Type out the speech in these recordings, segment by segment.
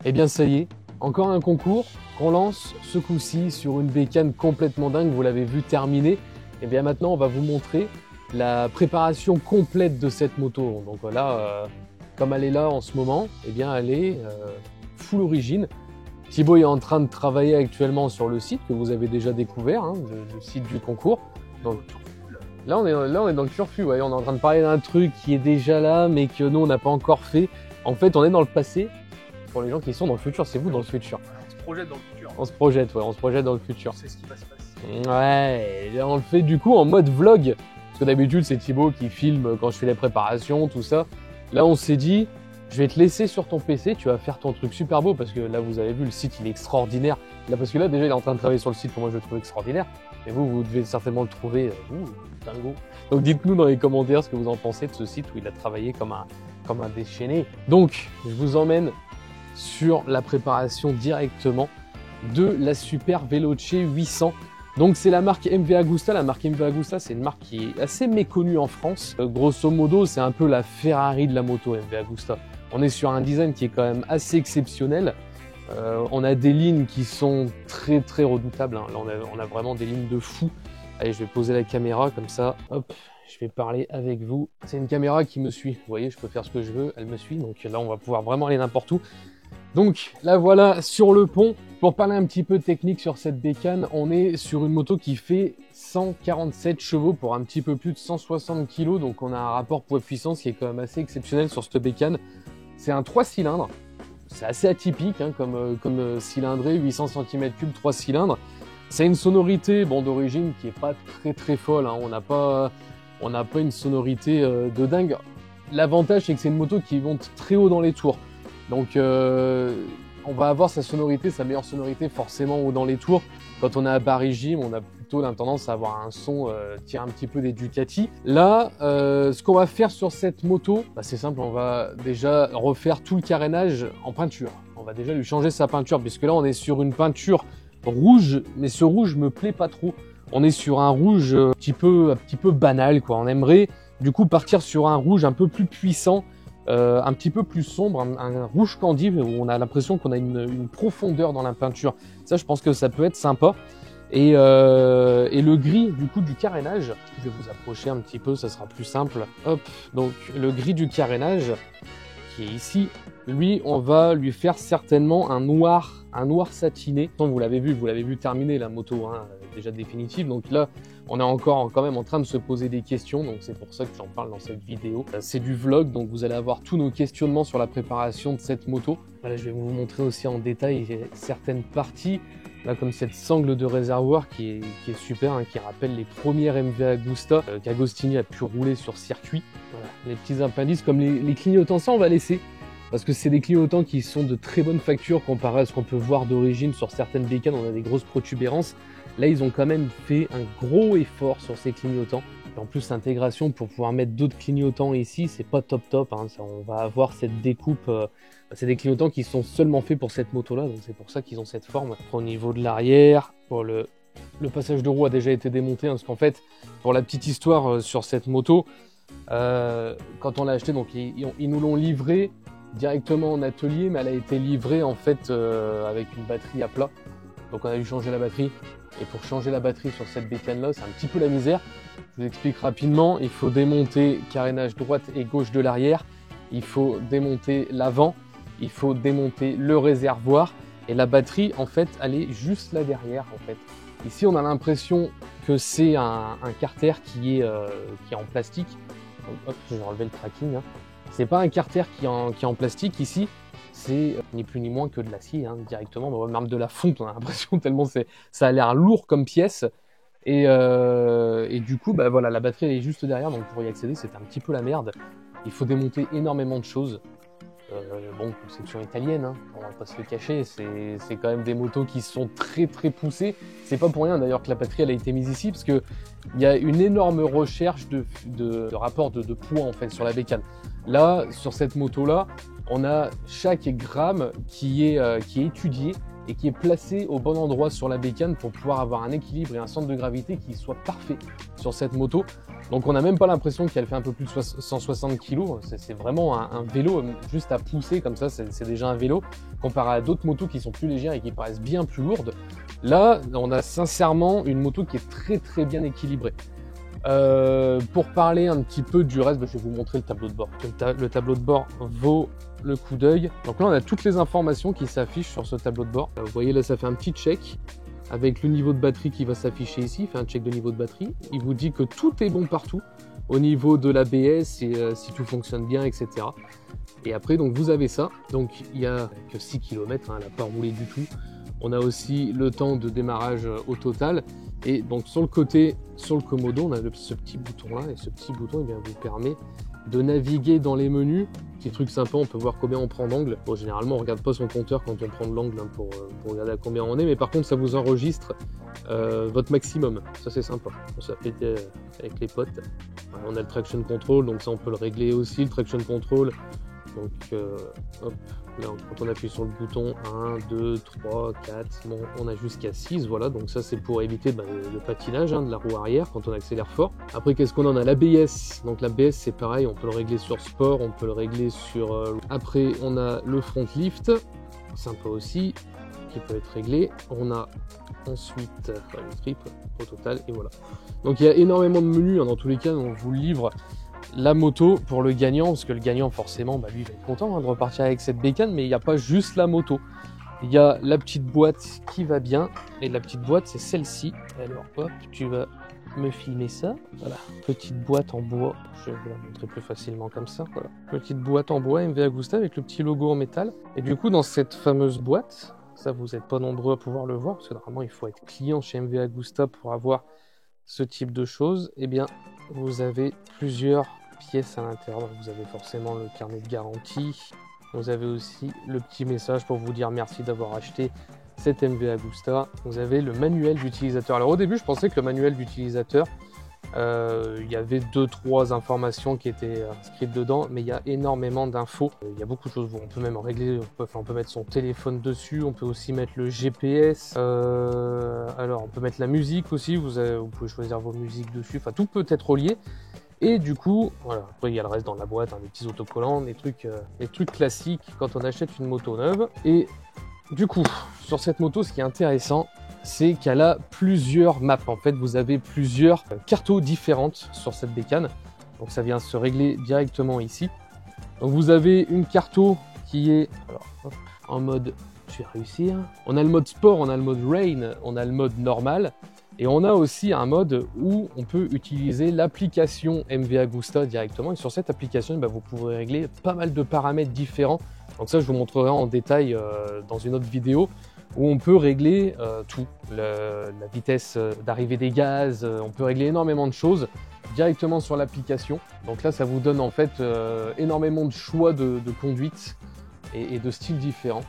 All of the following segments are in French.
Eh bien ça y est, encore un concours qu'on lance ce coup-ci sur une bécane complètement dingue, vous l'avez vu terminer. Et bien maintenant on va vous montrer la préparation complète de cette moto. Donc voilà, comme elle est là en ce moment, eh bien elle est full origine. Thibaut est en train de travailler actuellement sur le site que vous avez déjà découvert, hein, le site du concours. Donc là on est dans le turfu, ouais, on est en train de parler d'un truc qui est déjà là mais que nous on n'a pas encore fait. En fait on est dans le passé. Pour les gens qui sont dans le futur, c'est vous dans le futur. On se projette dans le futur. On se projette, ouais, on se projette dans le futur. C'est ce qui va se passer. Ouais, et on le fait du coup en mode vlog. Parce que d'habitude, c'est Thibaut qui filme quand je fais les préparations, tout ça. Là, on s'est dit, je vais te laisser sur ton PC, tu vas faire ton truc super beau. Parce que là, vous avez vu, le site, il est extraordinaire. Là, parce que là, déjà, il est en train de travailler sur le site que moi, je le trouve extraordinaire. Et vous devez certainement le trouver dingo. Donc, dites-nous dans les commentaires ce que vous en pensez de ce site où il a travaillé comme un déchaîné. Donc, je vous emmène sur la préparation directement de la Super Veloce 800. Donc c'est la marque MV Agusta. La marque MV Agusta, c'est une marque qui est assez méconnue en France. Grosso modo, c'est un peu la Ferrari de la moto, MV Agusta. On est sur un design qui est quand même assez exceptionnel. On a des lignes qui sont très très redoutables, hein. Là on a vraiment des lignes de fou. Allez, je vais poser la caméra comme ça. Hop, je vais parler avec vous. C'est une caméra qui me suit. Vous voyez, je peux faire ce que je veux, elle me suit. Donc là, on va pouvoir vraiment aller n'importe où. Donc là voilà sur le pont. Pour parler un petit peu technique sur cette bécane, on est sur une moto qui fait 147 chevaux pour un petit peu plus de 160 kg. Donc on a un rapport poids-puissance qui est quand même assez exceptionnel sur cette bécane. C'est un 3 cylindres. C'est assez atypique hein, comme cylindrée, 800 cm3, 3 cylindres. C'est une sonorité bon, d'origine qui est pas très folle. Hein. On n'a pas une sonorité de dingue. L'avantage c'est que c'est une moto qui monte très haut dans les tours. Donc on va avoir sa meilleure sonorité forcément dans les tours. Quand on est à bas régime, on a plutôt la tendance à avoir un son tire un petit peu des Ducati. Là, ce qu'on va faire sur cette moto, bah, c'est simple, on va déjà refaire tout le carénage en peinture. On va déjà lui changer sa peinture, puisque là on est sur une peinture rouge, mais ce rouge me plaît pas trop. On est sur un rouge un petit peu banal, quoi. On aimerait du coup partir sur un rouge un peu plus puissant. Un petit peu plus sombre, un rouge candide où on a l'impression qu'on a une profondeur dans la peinture. Ça, je pense que ça peut être sympa. Et le gris du coup du carénage, je vais vous approcher un petit peu, ça sera plus simple. Hop, donc le gris du carénage qui est ici, lui, on va lui faire certainement un noir satiné. Vous l'avez vu terminer la moto, hein, déjà définitive. Donc là, on est encore quand même en train de se poser des questions, donc c'est pour ça que j'en parle dans cette vidéo. C'est du vlog, donc vous allez avoir tous nos questionnements sur la préparation de cette moto. Voilà, je vais vous montrer aussi en détail certaines parties, là comme cette sangle de réservoir qui est super, hein, qui rappelle les premières MV Agusta qu'Agostini a pu rouler sur circuit. Voilà, les petits appendices comme les clignotants, ça on va laisser. Parce que c'est des clignotants qui sont de très bonne facture comparé à ce qu'on peut voir d'origine sur certaines bécanes, on a des grosses protubérances. Là, ils ont quand même fait un gros effort sur ces clignotants. Et en plus, l'intégration pour pouvoir mettre d'autres clignotants ici, c'est pas top. Hein. Ça, on va avoir cette découpe. C'est des clignotants qui sont seulement faits pour cette moto-là, donc c'est pour ça qu'ils ont cette forme. Au niveau de l'arrière, pour le passage de roue a déjà été démonté, hein, parce qu'en fait, pour la petite histoire sur cette moto, quand on l'a acheté, donc ils nous l'ont livré directement en atelier, mais elle a été livrée en fait avec une batterie à plat. Donc on a dû changer la batterie. Et pour changer la batterie sur cette bécane là, c'est un petit peu la misère. Je vous explique rapidement, il faut démonter carénage droite et gauche de l'arrière, il faut démonter l'avant, il faut démonter le réservoir et la batterie en fait elle est juste là derrière en fait. Ici on a l'impression que c'est un carter qui est en plastique. Donc, hop, je vais enlever le tracking. Hein. C'est pas un carter qui est en plastique ici. C'est ni plus ni moins que de l'acier, hein, directement, même de la fonte, on a l'impression tellement ça a l'air lourd comme pièce. Et du coup, bah, voilà, la batterie elle est juste derrière, donc pour y accéder, c'est un petit peu la merde. Il faut démonter énormément de choses. Bon, conception italienne, hein, on va pas se le cacher, c'est quand même des motos qui sont très poussées. C'est pas pour rien d'ailleurs que la batterie elle a été mise ici, parce que il y a une énorme recherche de rapport de poids en fait sur la bécane. Là, sur cette moto là, on a chaque gramme qui est étudié et qui est placé au bon endroit sur la bécane pour pouvoir avoir un équilibre et un centre de gravité qui soit parfait sur cette moto. Donc on n'a même pas l'impression qu'elle fait un peu plus de 160 kg, c'est vraiment un vélo juste à pousser comme ça, c'est déjà un vélo, comparé à d'autres motos qui sont plus légères et qui paraissent bien plus lourdes. Là, on a sincèrement une moto qui est très très bien équilibrée. Pour parler un petit peu du reste, je vais vous montrer le tableau de bord. Le tableau de bord vaut le coup d'œil. Donc là, on a toutes les informations qui s'affichent sur ce tableau de bord. Vous voyez là, ça fait un petit check avec le niveau de batterie qui va s'afficher ici. Il fait un check de niveau de batterie. Il vous dit que tout est bon partout au niveau de l'ABS et si tout fonctionne bien, etc. Et après, donc vous avez ça. Donc il n'y a que 6 km, elle n'a pas roulé du tout. On a aussi le temps de démarrage au total. Et donc sur le côté, sur le commodo, on a ce petit bouton là, et ce petit bouton vous permet de naviguer dans les menus. Petit truc sympa, on peut voir combien on prend d'angle. Bon, généralement on regarde pas son compteur quand on prend de l'angle pour regarder à combien on est, mais par contre ça vous enregistre votre maximum. Ça c'est sympa, on s'appelle avec les potes. On a le traction control, donc ça on peut le régler aussi, le traction control. Donc hop, là quand on appuie sur le bouton 1, 2, 3, 4, bon, on a jusqu'à 6, voilà, donc ça c'est pour éviter le patinage de la roue arrière quand on accélère fort. Après qu'est-ce qu'on en a? L'ABS, donc l'ABS c'est pareil, on peut le régler sur sport, on peut le régler sur... Après on a le front lift, sympa aussi, qui peut être réglé. On a ensuite le trip au total, et voilà. Donc il y a énormément de menus, dans tous les cas on vous livre la moto pour le gagnant, parce que le gagnant forcément lui il va être content de repartir avec cette bécane, mais il n'y a pas juste la moto, il y a la petite boîte qui va bien, et la petite boîte c'est celle-ci. Alors hop, tu vas me filmer ça, voilà, petite boîte en bois, je vais vous la montrer plus facilement comme ça, voilà, petite boîte en bois MV Agusta avec le petit logo en métal. Et du coup dans cette fameuse boîte, ça vous n'êtes pas nombreux à pouvoir le voir, parce que normalement il faut être client chez MV Agusta pour avoir ce type de choses, et bien vous avez plusieurs pièces à l'intérieur. Vous avez forcément le carnet de garantie, vous avez aussi le petit message pour vous dire merci d'avoir acheté cette MV Agusta, vous avez le manuel d'utilisateur. Alors au début je pensais que le manuel d'utilisateur il y avait 2-3 informations qui étaient inscrites dedans, mais il y a énormément d'infos, il y a beaucoup de choses. On peut même régler, on peut mettre son téléphone dessus, on peut aussi mettre le GPS, alors on peut mettre la musique aussi, vous pouvez choisir vos musiques dessus, enfin tout peut être relié. Et du coup, voilà, après il y a le reste dans la boîte, des petits autocollants, des trucs classiques quand on achète une moto neuve. Et du coup, sur cette moto, ce qui est intéressant, c'est qu'elle a plusieurs maps. En fait, vous avez plusieurs cartos différentes sur cette bécane. Donc ça vient se régler directement ici. Donc vous avez une carto qui est en mode, je vais réussir. On a le mode sport, on a le mode rain, on a le mode normal. Et on a aussi un mode où on peut utiliser l'application MV Agusta directement. Et sur cette application, vous pouvez régler pas mal de paramètres différents. Donc ça, je vous montrerai en détail dans une autre vidéo, où on peut régler tout. La vitesse d'arrivée des gaz, on peut régler énormément de choses directement sur l'application. Donc là, ça vous donne en fait énormément de choix de conduite et de styles différents.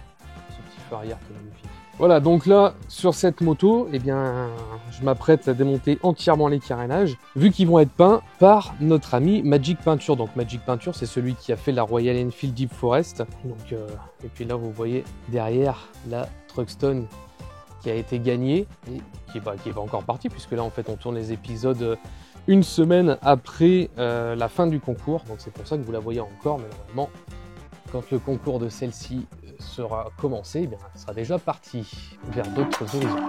Ce petit feu arrière qui est magnifique. Voilà, donc là, sur cette moto, je m'apprête à démonter entièrement les carénages, vu qu'ils vont être peints par notre ami Magic Peinture. Donc Magic Peinture, c'est celui qui a fait la Royal Enfield Deep Forest. Donc, et puis là, vous voyez derrière la Truckstone qui a été gagnée et qui est pas encore partie, puisque là, en fait, on tourne les épisodes une semaine après la fin du concours. Donc c'est pour ça que vous la voyez encore, mais normalement, quand le concours de celle-ci sera commencé, elle sera déjà partie vers d'autres horizons.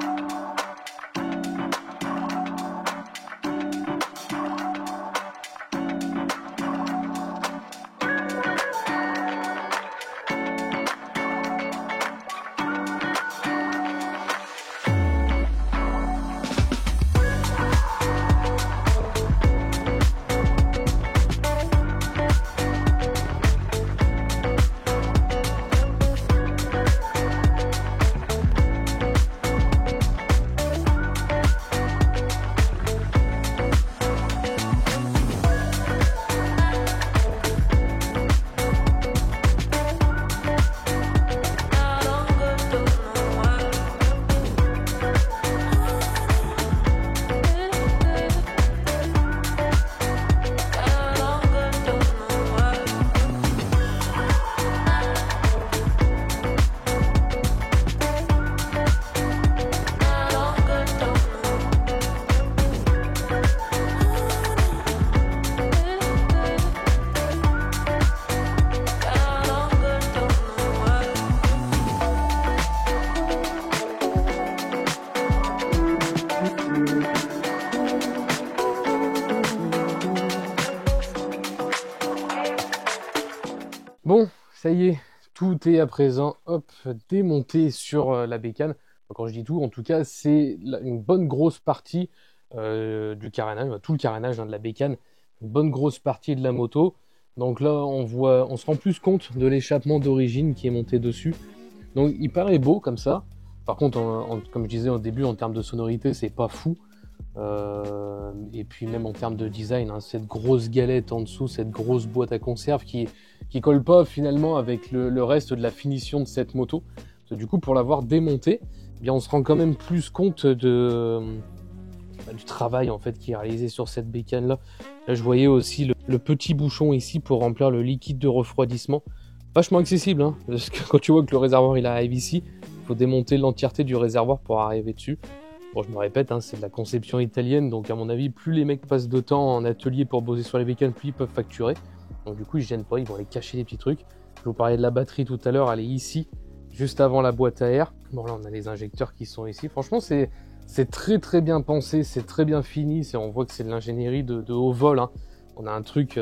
ça y est, tout est à présent, hop, démonté sur la bécane. Quand je dis tout, en tout cas, c'est une bonne grosse partie du carénage, tout le carénage de la bécane, une bonne grosse partie de la moto. Donc là, on se rend plus compte de l'échappement d'origine qui est monté dessus. Donc il paraît beau comme ça. Par contre, comme je disais au début, en termes de sonorité, c'est pas fou. Et puis même en termes de design, hein, cette grosse galette en dessous, cette grosse boîte à conserve qui colle pas finalement avec le reste de la finition de cette moto. Parce que du coup, pour l'avoir démontée, eh bien, on se rend quand même plus compte du travail en fait qui est réalisé sur cette bécane là. Là, je voyais aussi le petit bouchon ici pour remplir le liquide de refroidissement. Vachement accessible, hein, parce que quand tu vois que le réservoir il arrive ici, il faut démonter l'entièreté du réservoir pour arriver dessus. Bon, je me répète, hein, c'est de la conception italienne, donc à mon avis, plus les mecs passent de temps en atelier pour bosser sur les bécanes, plus ils peuvent facturer. Donc du coup, ils se gênent pas, ils vont aller cacher les petits trucs. Je vous parlais de la batterie tout à l'heure, elle est ici, juste avant la boîte à air. Bon là, on a les injecteurs qui sont ici. Franchement, c'est très très bien pensé, c'est très bien fini. On voit que c'est de l'ingénierie de haut vol. Hein. On a un truc,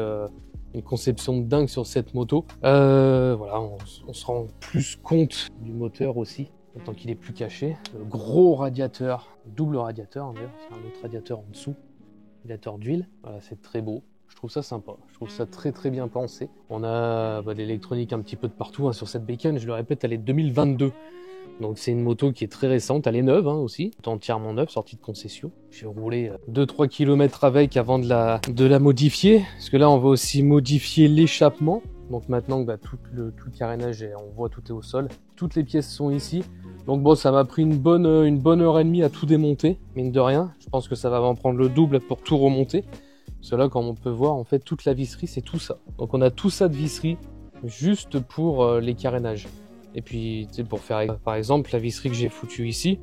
une conception de dingue sur cette moto. Voilà, on se rend plus compte du moteur aussi, tant qu'il est plus caché. Le gros radiateur, double radiateur d'ailleurs, c'est un autre radiateur en dessous, radiateur d'huile. Voilà, c'est très beau. Je trouve ça sympa, je trouve ça très très bien pensé. On a de l'électronique un petit peu de partout hein, sur cette bécane, je le répète, elle est 2022. Donc c'est une moto qui est très récente, elle est neuve hein, aussi, entièrement neuve, sortie de concession. J'ai roulé 2-3 km avec avant de la modifier, parce que là on va aussi modifier l'échappement. Donc maintenant que tout le carénage, on voit tout est au sol, toutes les pièces sont ici. Donc bon, ça m'a pris une bonne heure et demie à tout démonter, mine de rien. Je pense que ça va m'en prendre le double pour tout remonter. Parce que là, comme on peut voir, en fait, toute la visserie, c'est tout ça. Donc on a tout ça de visserie, juste pour les carénages. Et puis, tu sais, pour faire, par exemple, la visserie que j'ai foutue ici,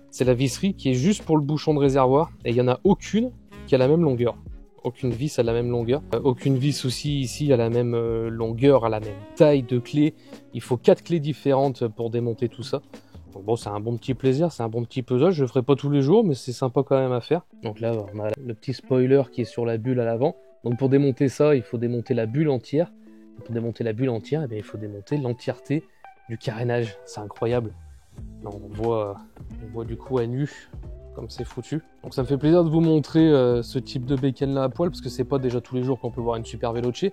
c'est la visserie qui est juste pour le bouchon de réservoir. Et il n'y en a aucune qui a la même longueur. Aucune vis a la même longueur. Aucune vis aussi ici a la même longueur, a la même taille de clé. Il faut 4 clés différentes pour démonter tout ça. Donc bon, c'est un bon petit plaisir, c'est un bon petit puzzle. Je le ferai pas tous les jours, mais c'est sympa quand même à faire. Donc là, on a le petit spoiler qui est sur la bulle à l'avant. Donc pour démonter ça, il faut démonter la bulle entière. Et pour démonter la bulle entière, eh bien, il faut démonter l'entièreté du carénage. C'est incroyable. Là, on voit du coup à nu comme c'est foutu. Donc ça me fait plaisir de vous montrer ce type de bécane là à poil, parce que c'est pas déjà tous les jours qu'on peut voir une Super Veloce,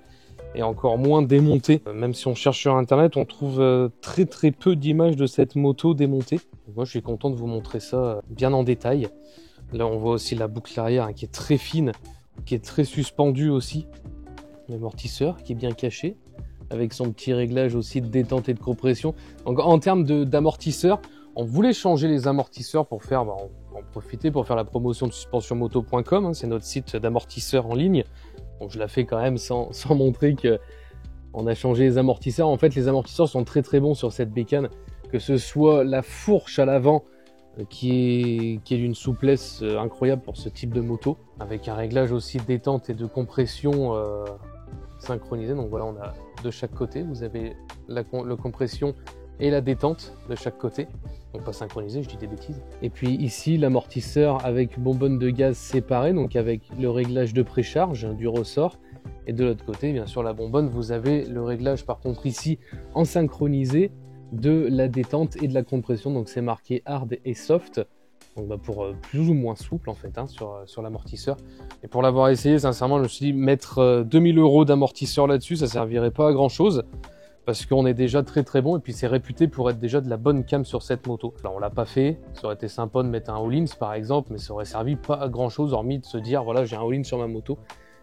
et encore moins démontée. Même si on cherche sur internet, on trouve très très peu d'images de cette moto démontée. Donc moi je suis content de vous montrer ça bien en détail. Là on voit aussi la boucle arrière hein, qui est très fine, qui est très suspendue aussi. L'amortisseur qui est bien caché, avec son petit réglage aussi de détente et de compression. Donc en termes d'amortisseur, on voulait changer les amortisseurs pour faire, en profiter pour faire la promotion de suspensionmoto.com, hein, c'est notre site d'amortisseurs en ligne. Donc je la fais quand même sans montrer que on a changé les amortisseurs. En fait, les amortisseurs sont très très bons sur cette bécane, que ce soit la fourche à l'avant qui est d'une souplesse incroyable pour ce type de moto, avec un réglage aussi de détente et de compression synchronisé. Donc voilà, on a de chaque côté, vous avez la compression et la détente de chaque côté. Donc pas synchronisé, je dis des bêtises. Et puis ici, l'amortisseur avec bonbonne de gaz séparée, donc avec le réglage de précharge du ressort. Et de l'autre côté, bien sûr, la bonbonne, vous avez le réglage par contre ici en synchronisé de la détente et de la compression. Donc c'est marqué hard et soft. Donc pour plus ou moins souple en fait hein, sur l'amortisseur. Et pour l'avoir essayé, sincèrement, je me suis dit mettre 2000 € d'amortisseur là-dessus, ça servirait pas à grand chose. Parce qu'on est déjà très très bon et puis c'est réputé pour être déjà de la bonne cam sur cette moto. Là on l'a pas fait, ça aurait été sympa de mettre un Öhlins par exemple, mais ça aurait servi pas à grand chose hormis de se dire voilà j'ai un Öhlins sur ma moto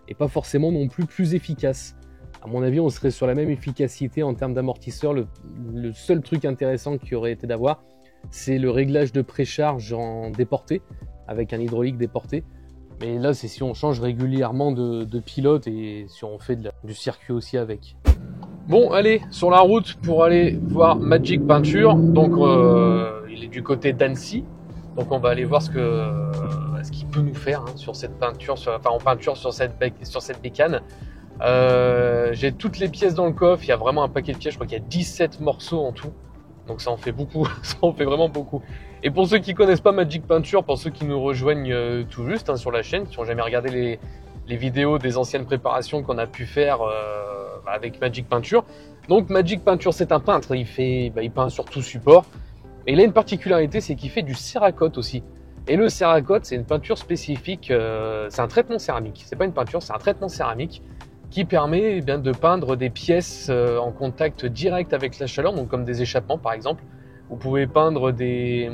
et pas forcément non plus efficace. À mon avis on serait sur la même efficacité en termes d'amortisseur. Le seul truc intéressant qui aurait été d'avoir, c'est le réglage de précharge en déporté, avec un hydraulique déporté. Mais là c'est si on change régulièrement de pilote et si on fait du circuit aussi avec. Bon, allez, sur la route pour aller voir Magic Peinture. Donc, il est du côté d'Annecy. Donc, on va aller voir ce qu'il peut nous faire hein, sur cette peinture, en peinture sur cette bécane. J'ai toutes les pièces dans le coffre. Il y a vraiment un paquet de pièces. Je crois qu'il y a 17 morceaux en tout. Donc, ça en fait beaucoup. Ça en fait vraiment beaucoup. Et pour ceux qui connaissent pas Magic Peinture, pour ceux qui nous rejoignent tout juste hein, sur la chaîne, qui n'ont jamais regardé les vidéos des anciennes préparations qu'on a pu faire avec Magic Peinture. Donc Magic Peinture, c'est un peintre, il peint sur tout support. Et il a une particularité, c'est qu'il fait du céracote aussi. Et le céracote, c'est une peinture spécifique, c'est un traitement céramique. C'est pas une peinture, c'est un traitement céramique qui permet de peindre des pièces en contact direct avec la chaleur, donc comme des échappements par exemple. Vous pouvez peindre des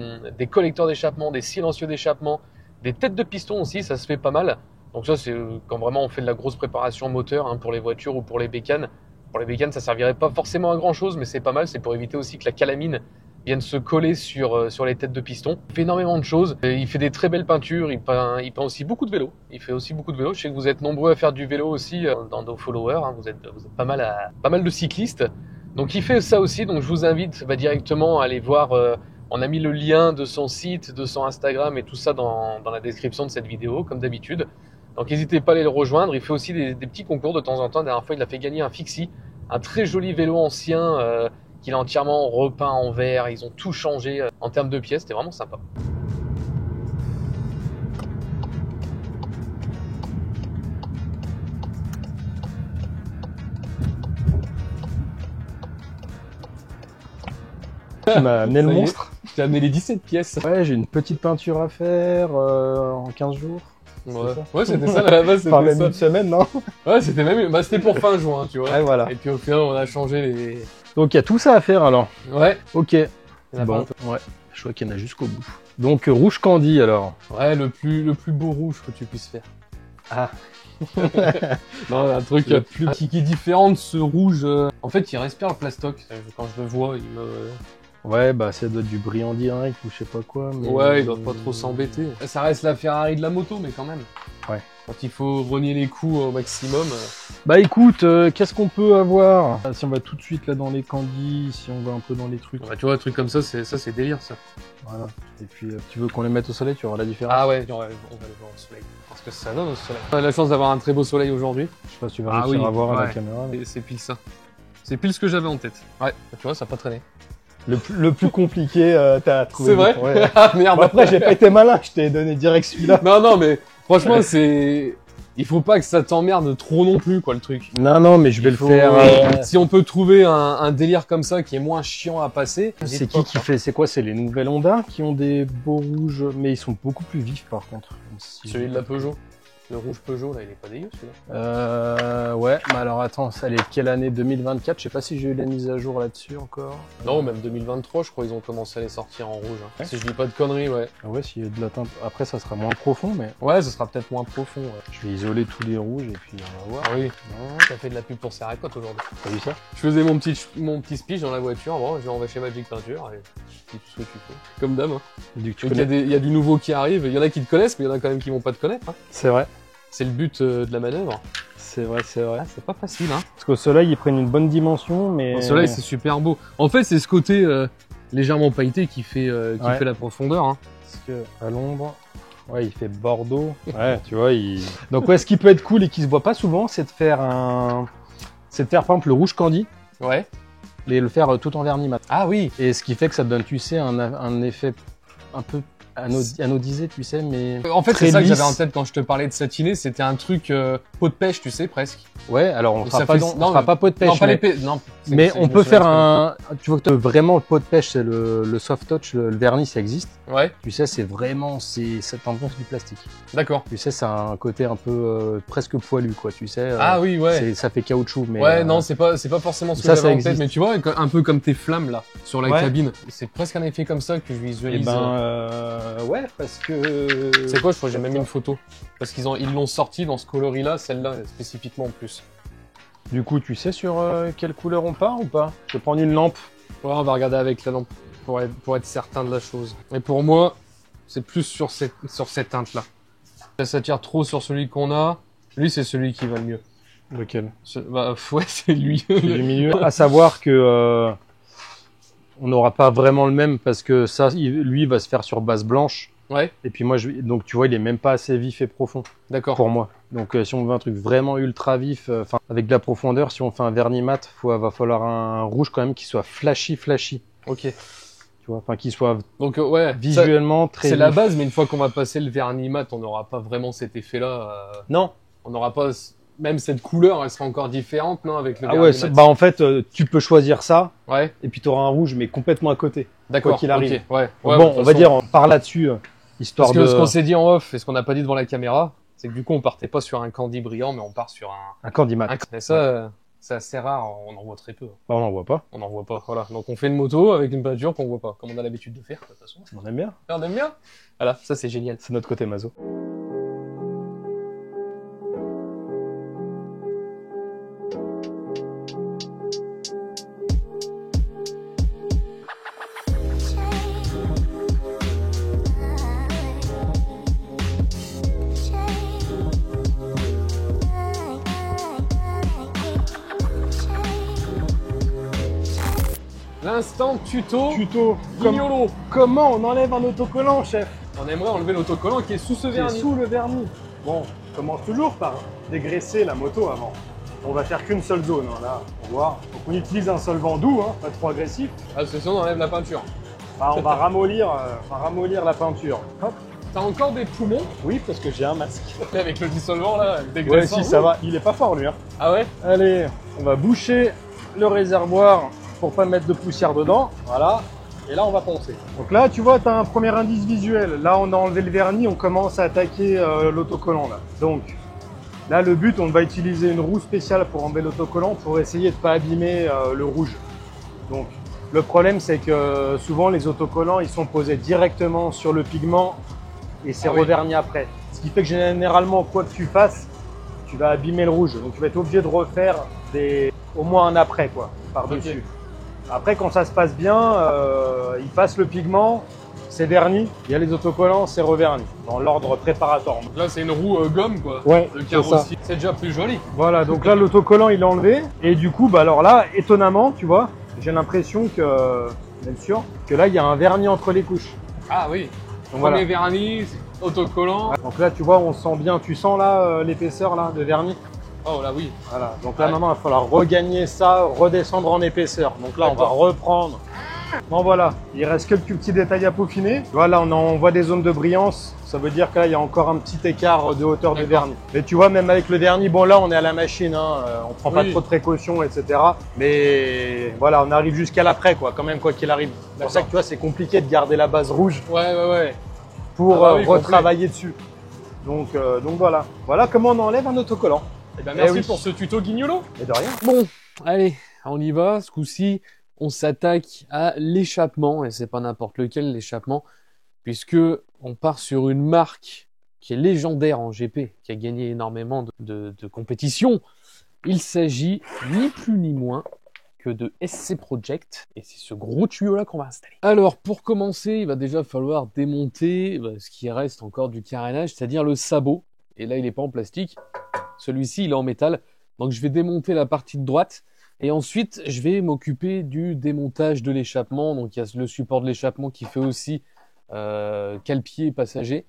collecteurs d'échappement, des silencieux d'échappement, des têtes de piston aussi, ça se fait pas mal. Donc ça, c'est quand vraiment on fait de la grosse préparation moteur pour les voitures ou pour les bécanes. Pour les bécanes, ça servirait pas forcément à grand chose, mais c'est pas mal, c'est pour éviter aussi que la calamine vienne se coller sur les têtes de piston. Il fait énormément de choses, il fait des très belles peintures, il peint aussi beaucoup de vélo. Il fait aussi beaucoup de vélo. Je sais que vous êtes nombreux à faire du vélo aussi dans nos followers, vous êtes pas mal de cyclistes. Donc il fait ça aussi, donc je vous invite directement à aller voir, on a mis le lien de son site, de son Instagram et tout ça dans la description de cette vidéo, comme d'habitude. Donc n'hésitez pas à aller le rejoindre, il fait aussi des petits concours de temps en temps. La dernière fois, il a fait gagner un Fixie, un très joli vélo ancien qu'il a entièrement repeint en vert, ils ont tout changé en termes de pièces, c'était vraiment sympa. Tu m'as amené le Ça y est. monstre. Je t'ai amené les 17 pièces. Ouais, j'ai une petite peinture à faire en 15 jours. Ouais, c'était ça à la base, Enfin, c'était même ça. une semaine, non? Ouais, c'était pour fin juin, tu vois. Ouais, voilà. Et puis au final, on a changé les... Donc il y a tout ça à faire alors. Ouais. Ok. Il y en a Bon, pas ouais. Je vois qu'il y en a jusqu'au bout. Donc rouge candy alors. Ouais, le plus beau rouge que tu puisses faire. Ah. Non, un truc qui est différent de ce rouge. En fait, il respire le plastoc. Quand je le vois, il me... Ouais, bah ça doit être du brillant direct ou je sais pas quoi. Mais... Ouais, il doit pas trop s'embêter. Ça reste la Ferrari de la moto, mais quand même. Ouais. Quand il faut renier les coups au maximum. Bah écoute, qu'est-ce qu'on peut avoir? Si on va tout de suite là dans les candies, si on va un peu dans les trucs. Bah, tu vois, un truc comme ça, c'est délire, ça. Voilà. Et puis tu veux qu'on les mette au soleil, tu verras la différence. Ah ouais, on va le voir au soleil. Parce que ça donne au soleil. On a la chance d'avoir un très beau soleil aujourd'hui. Je sais pas si tu vas réussir à voir à la caméra. Mais... Et c'est pile ça. C'est pile ce que j'avais en tête. Ouais, tu vois, ça n'a pas traîné. Le plus compliqué, t'as trouvé. C'est vrai. Ouais. Ah merde. Bon, après, j'ai pas été malin, je t'ai donné direct celui-là. Non, mais franchement, il faut pas que ça t'emmerde trop non plus, quoi, le truc. Non, mais je vais le faire. Si on peut trouver un délire comme ça qui est moins chiant à passer. C'est qui fait? C'est quoi? C'est les nouvelles Honda qui ont des beaux rouges, mais ils sont beaucoup plus vifs par contre. Celui de la Peugeot. Le rouge Peugeot, là, il est pas dégueu, celui-là. Ouais, mais alors attends, ça, elle est de quelle année? 2024? Je sais pas si j'ai eu la mise à jour là-dessus encore. Non, même 2023, je crois, ils ont commencé à les sortir en rouge. Hein. Ouais. Si je dis pas de conneries, ouais. Ah ouais, s'il y a de la teinte. Après, ça sera moins profond, mais. Ouais, ce sera peut-être moins profond. Ouais. Je vais isoler tous les rouges et puis on va voir. Ah oui. Non, t'as fait de la pub pour Cerakote aujourd'hui. T'as vu ça? Je faisais mon petit speech dans la voiture. Bon, je vais en va chez Magic Peinture. Et je dis tout ce que tu fais. Comme d'hab. Hein. Du coup, Donc, il y a du nouveau qui arrive. Il y en a qui te connaissent, mais il y en a quand même qui vont pas te connaître. Hein. c'est vrai. C'est le but de la manœuvre. C'est vrai, c'est vrai. Ah, c'est pas facile, hein. Parce qu'au soleil, ils prennent une bonne dimension, mais. Au soleil, c'est super beau. En fait, c'est ce côté légèrement pailleté qui fait la profondeur. Hein. Parce que à l'ombre, ouais, il fait Bordeaux. Ouais, tu vois, Donc ouais, ce qui peut être cool et qui se voit pas souvent, c'est de faire par exemple le rouge candy Ouais. et le faire tout en vernis mat. Ah oui. Et ce qui fait que ça donne, tu sais, un effet un peu anodisé, tu sais, mais. En fait, très c'est ça que lisse. j'avais en tête quand je te parlais de satiné. C'était un truc peau de pêche, tu sais, presque. Ouais, alors on Ça fera pas, fait- on non, fera pas pot de pêche. non, pas mais... les pêches. Non. Mais on peut faire tu vois que vraiment le pot de pêche, c'est le soft touch, le vernis, ça existe. Ouais. Tu sais, c'est vraiment, ça t'enfonce du plastique. D'accord. Tu sais, c'est un côté un peu presque poilu, quoi. Tu sais. Ah oui, ouais. Ça fait caoutchouc, mais. Ouais, non, c'est pas forcément ce que ça j'avais en tête, existe. mais tu vois, un peu comme tes flammes là sur la Ouais. cabine. C'est presque un effet comme ça que je Eh visualise. ouais, parce que. C'est quoi, je crois que j'ai même une photo. Parce ils l'ont sorti dans ce coloris-là, celle-là spécifiquement en plus. Du coup, tu sais sur quelle couleur on part ou pas? Je vais prendre une lampe. Ouais, on va regarder avec la lampe pour être certain de la chose. Et pour moi, c'est plus sur cette teinte-là. Ça tire trop sur celui qu'on a. Lui, c'est celui qui va le mieux. Lequel? Bah, ouais, c'est lui. Celui du milieu. À savoir que on n'aura pas vraiment le même parce que ça, lui, va se faire sur base blanche. Ouais, Et puis moi, donc tu vois, il est même pas assez vif et profond d'accord. pour moi. Donc si on veut un truc vraiment ultra vif, avec de la profondeur, si on fait un vernis mat, va falloir un rouge quand même qui soit flashy. Ok. Tu vois, enfin qui soit Donc, ouais, visuellement très. c'est la vif. base, mais une fois qu'on va passer le vernis mat, on n'aura pas vraiment cet effet-là. Non. On n'aura pas même cette couleur, elle sera encore différente, non, avec le Ah vernis ouais, mat. bah en fait, tu peux choisir ça, Ouais, et puis tu auras un rouge, mais complètement à côté. d'accord. Quoi qu'il arrive. ok, ouais. Donc Ouais, bon, de toute on va façon, dire, on part là-dessus, histoire parce que de... ce qu'on s'est dit en off et ce qu'on n'a pas dit devant la caméra, c'est que du coup, on partait pas sur un candy brillant, mais on part sur Un candimat. un... Et ça, c'est assez rare, on en voit très peu. Bah, on n'en voit pas. On n'en voit pas, voilà. Donc on fait une moto avec une peinture qu'on voit pas, comme on a l'habitude de faire, de toute façon. On aime bien. On aime bien. Voilà, ça c'est génial. C'est notre côté maso. L'instant tuto Tuto. Guignolo. Comment on enlève un autocollant, chef? On aimerait enlever l'autocollant qui est sous ce Qui est vernis. sous le vernis. Bon, on commence toujours par dégraisser la moto avant. On va faire qu'une seule zone, hein, là, on voit. Donc on utilise un solvant doux, hein, pas trop agressif. Ah, c'est ça, on enlève la peinture. Bah, on va ramollir la peinture. Hop. T'as encore des poumons Oui, parce que j'ai un masque. avec le dissolvant là, le Ouais, dégraissant. si, ça va. Il est pas fort, lui. Hein. Ah ouais? Allez, on va boucher le réservoir pour pas mettre de poussière dedans. Voilà. Et là, on va poncer. Donc là, tu vois, tu as un premier indice visuel. Là, on a enlevé le vernis, on commence à attaquer l'autocollant. Là. Donc, là, le but, on va utiliser une roue spéciale pour enlever l'autocollant pour essayer de pas abîmer le rouge. Donc, le problème, c'est que souvent, les autocollants, ils sont posés directement sur le pigment et c'est Ah oui. reverni après. Ce qui fait que généralement, quoi que tu fasses, tu vas abîmer le rouge. Donc, tu vas être obligé de refaire au moins un après, quoi, par-dessus. Ok. Après, quand ça se passe bien, il passe le pigment, c'est verni. Il y a les autocollants, c'est reverni, dans l'ordre préparatoire. Donc là, c'est une roue gomme quoi. Ouais, Le c'est ça. carrossier. C'est déjà plus joli. Voilà, donc là, l'autocollant, il est enlevé. Et du coup, bah alors là, étonnamment, tu vois, j'ai l'impression que, bien sûr, que là, il y a un vernis entre les couches. Ah oui. Donc Premier voilà. vernis, autocollant. Donc là, tu vois, on sent bien, tu sens là l'épaisseur là de vernis. Oh là oui. Voilà. Donc là, Ouais. maintenant, il va falloir regagner ça, redescendre en épaisseur. Donc là, on va D'accord. reprendre. Bon voilà, il reste quelques petits détails à peaufiner. Voilà, on voit des zones de brillance. Ça veut dire que là, il y a encore un petit écart de hauteur de D'accord. vernis. Mais tu vois, même avec le vernis, bon là, on est à la machine, hein, on prend pas Oui. trop de précautions, etc. Mais voilà, on arrive jusqu'à l'après, quoi, quand même, quoi qu'il arrive. C'est pour ça que tu vois, c'est compliqué de garder la base rouge Ouais, ouais, ouais. pour Ah bah oui, retravailler dessus. Donc voilà. Voilà comment on enlève un autocollant. Eh ben, merci oui. pour ce tuto guignolo. Et de rien. Bon, allez, on y va. Ce coup-ci, on s'attaque à l'échappement, et c'est pas n'importe lequel l'échappement, puisque on part sur une marque qui est légendaire en GP, qui a gagné énormément de compétitions. Il s'agit ni plus ni moins que de SC Project, et c'est ce gros tuyau-là qu'on va installer. Alors, pour commencer, il va déjà falloir démonter ce qui reste encore du carénage, c'est-à-dire le sabot. Et là, il n'est pas en plastique. Celui-ci, il est en métal. Donc, je vais démonter la partie de droite. Et ensuite, je vais m'occuper du démontage de l'échappement. Donc, il y a le support de l'échappement qui fait aussi cale-pied passager.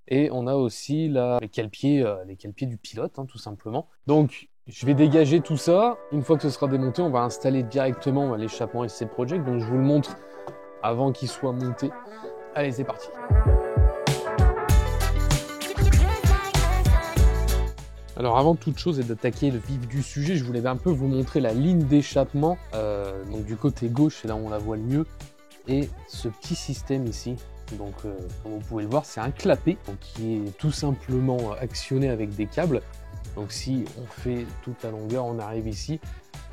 Et on a aussi les cale-pieds du pilote, hein, tout simplement. Donc, je vais dégager tout ça. Une fois que ce sera démonté, on va installer directement l'échappement SC Project. Donc, je vous le montre avant qu'il soit monté. Allez, c'est parti. Alors avant toute chose et d'attaquer le vif du sujet, je voulais un peu vous montrer la ligne d'échappement, donc du côté gauche, c'est là où on la voit le mieux, et ce petit système ici, donc comme vous pouvez le voir, c'est un clapet, donc, qui est tout simplement actionné avec des câbles. Donc si on fait toute la longueur, on arrive ici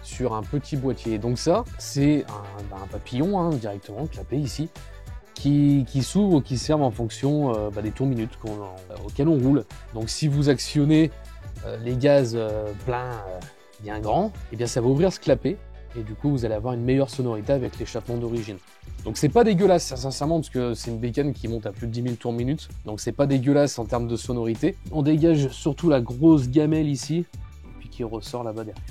sur un petit boîtier. Donc ça, c'est un papillon hein, directement, clapé ici, qui s'ouvre ou qui servent en fonction des tours minutes auxquels on roule. Donc si vous actionnez les gaz pleins bien grands, et bien ça va ouvrir ce clapet et du coup vous allez avoir une meilleure sonorité avec l'échappement d'origine. Donc c'est pas dégueulasse sincèrement parce que c'est une bécane qui monte à plus de 10 000 tours minute, donc c'est pas dégueulasse en termes de sonorité. On dégage surtout la grosse gamelle ici, puis qui ressort là-bas derrière.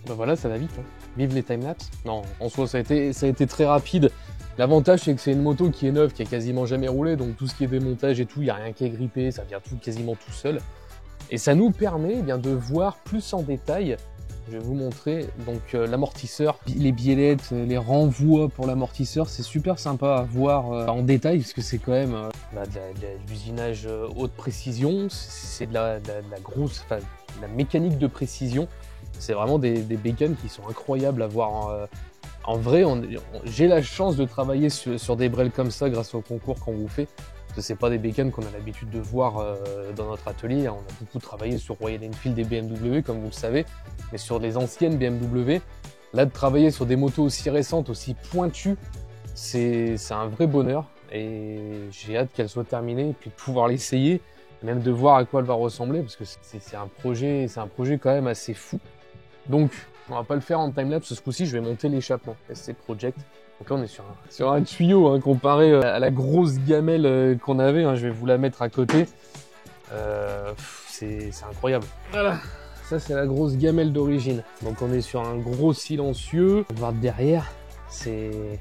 Ben voilà, ça va vite. Hein. Vive les timelapse. Non, en soi, ça a été très rapide. L'avantage, c'est que c'est une moto qui est neuve, qui a quasiment jamais roulé, donc tout ce qui est démontage et tout, il n'y a rien qui est grippé, ça vient tout quasiment tout seul. Et ça nous permet eh bien, de voir plus en détail. Je vais vous montrer donc l'amortisseur, les biellettes, les renvois pour l'amortisseur, c'est super sympa à voir en détail parce que c'est quand même de l'usinage haute précision, c'est de la grosse, enfin, de la mécanique de précision. C'est vraiment des bécanes qui sont incroyables à voir en vrai. J'ai la chance de travailler sur des brels comme ça grâce au concours qu'on vous fait. Parce que c'est pas des bécanes qu'on a l'habitude de voir dans notre atelier. On a beaucoup travaillé sur Royal Enfield et BMW, comme vous le savez, mais sur les anciennes BMW. Là, de travailler sur des motos aussi récentes, aussi pointues, c'est un vrai bonheur. Et j'ai hâte qu'elle soit terminée et puis de pouvoir l'essayer, même de voir à quoi elle va ressembler, parce que c'est un projet quand même assez fou. Donc, on va pas le faire en timelapse. Ce coup-ci, je vais monter l'échappement SC Project. Donc là, on est sur un tuyau hein, comparé à la grosse gamelle qu'on avait. Hein, je vais vous la mettre à côté. C'est incroyable. Voilà. Ça, c'est la grosse gamelle d'origine. Donc, on est sur un gros silencieux. On va voir derrière. C'est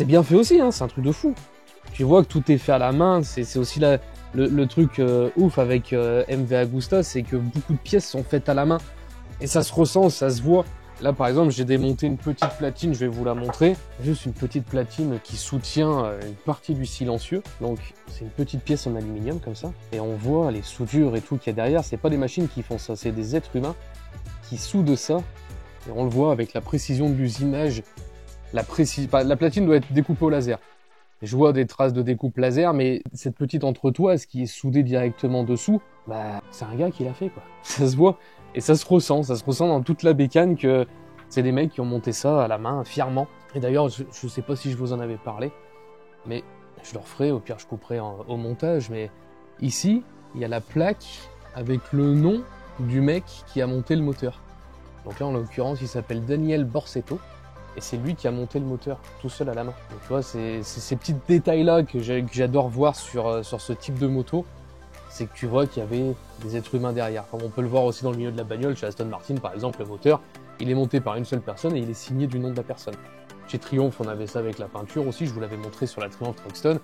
bien fait aussi. Hein, c'est un truc de fou. Tu vois que tout est fait à la main. C'est aussi le truc ouf avec MV Agusta. C'est que beaucoup de pièces sont faites à la main. Et ça se ressent, ça se voit. Là, par exemple, j'ai démonté une petite platine, je vais vous la montrer. Juste une petite platine qui soutient une partie du silencieux. Donc, c'est une petite pièce en aluminium comme ça. Et on voit les soudures et tout qu'il y a derrière. C'est pas des machines qui font ça, c'est des êtres humains qui soudent ça. Et on le voit avec la précision de l'usinage. La platine doit être découpée au laser. Je vois des traces de découpe laser, mais cette petite entretoise qui est soudée directement dessous, bah, c'est un gars qui l'a fait, quoi. Ça se voit. Et ça se ressent dans toute la bécane que c'est des mecs qui ont monté ça à la main, fièrement. Et d'ailleurs, je sais pas si je vous en avais parlé, mais je le referai, au pire je couperai au montage, mais ici, il y a la plaque avec le nom du mec qui a monté le moteur. Donc là, en l'occurrence, il s'appelle Daniel Borsetto, et c'est lui qui a monté le moteur, tout seul à la main. Donc tu vois, c'est ces petits détails-là que j'adore voir sur ce type de moto. C'est que tu vois qu'il y avait des êtres humains derrière. Comme on peut le voir aussi dans le milieu de la bagnole, chez Aston Martin par exemple, le moteur, il est monté par une seule personne et il est signé du nom de la personne. Chez Triumph, on avait ça avec la peinture aussi, je vous l'avais montré sur la Triumph Truxton.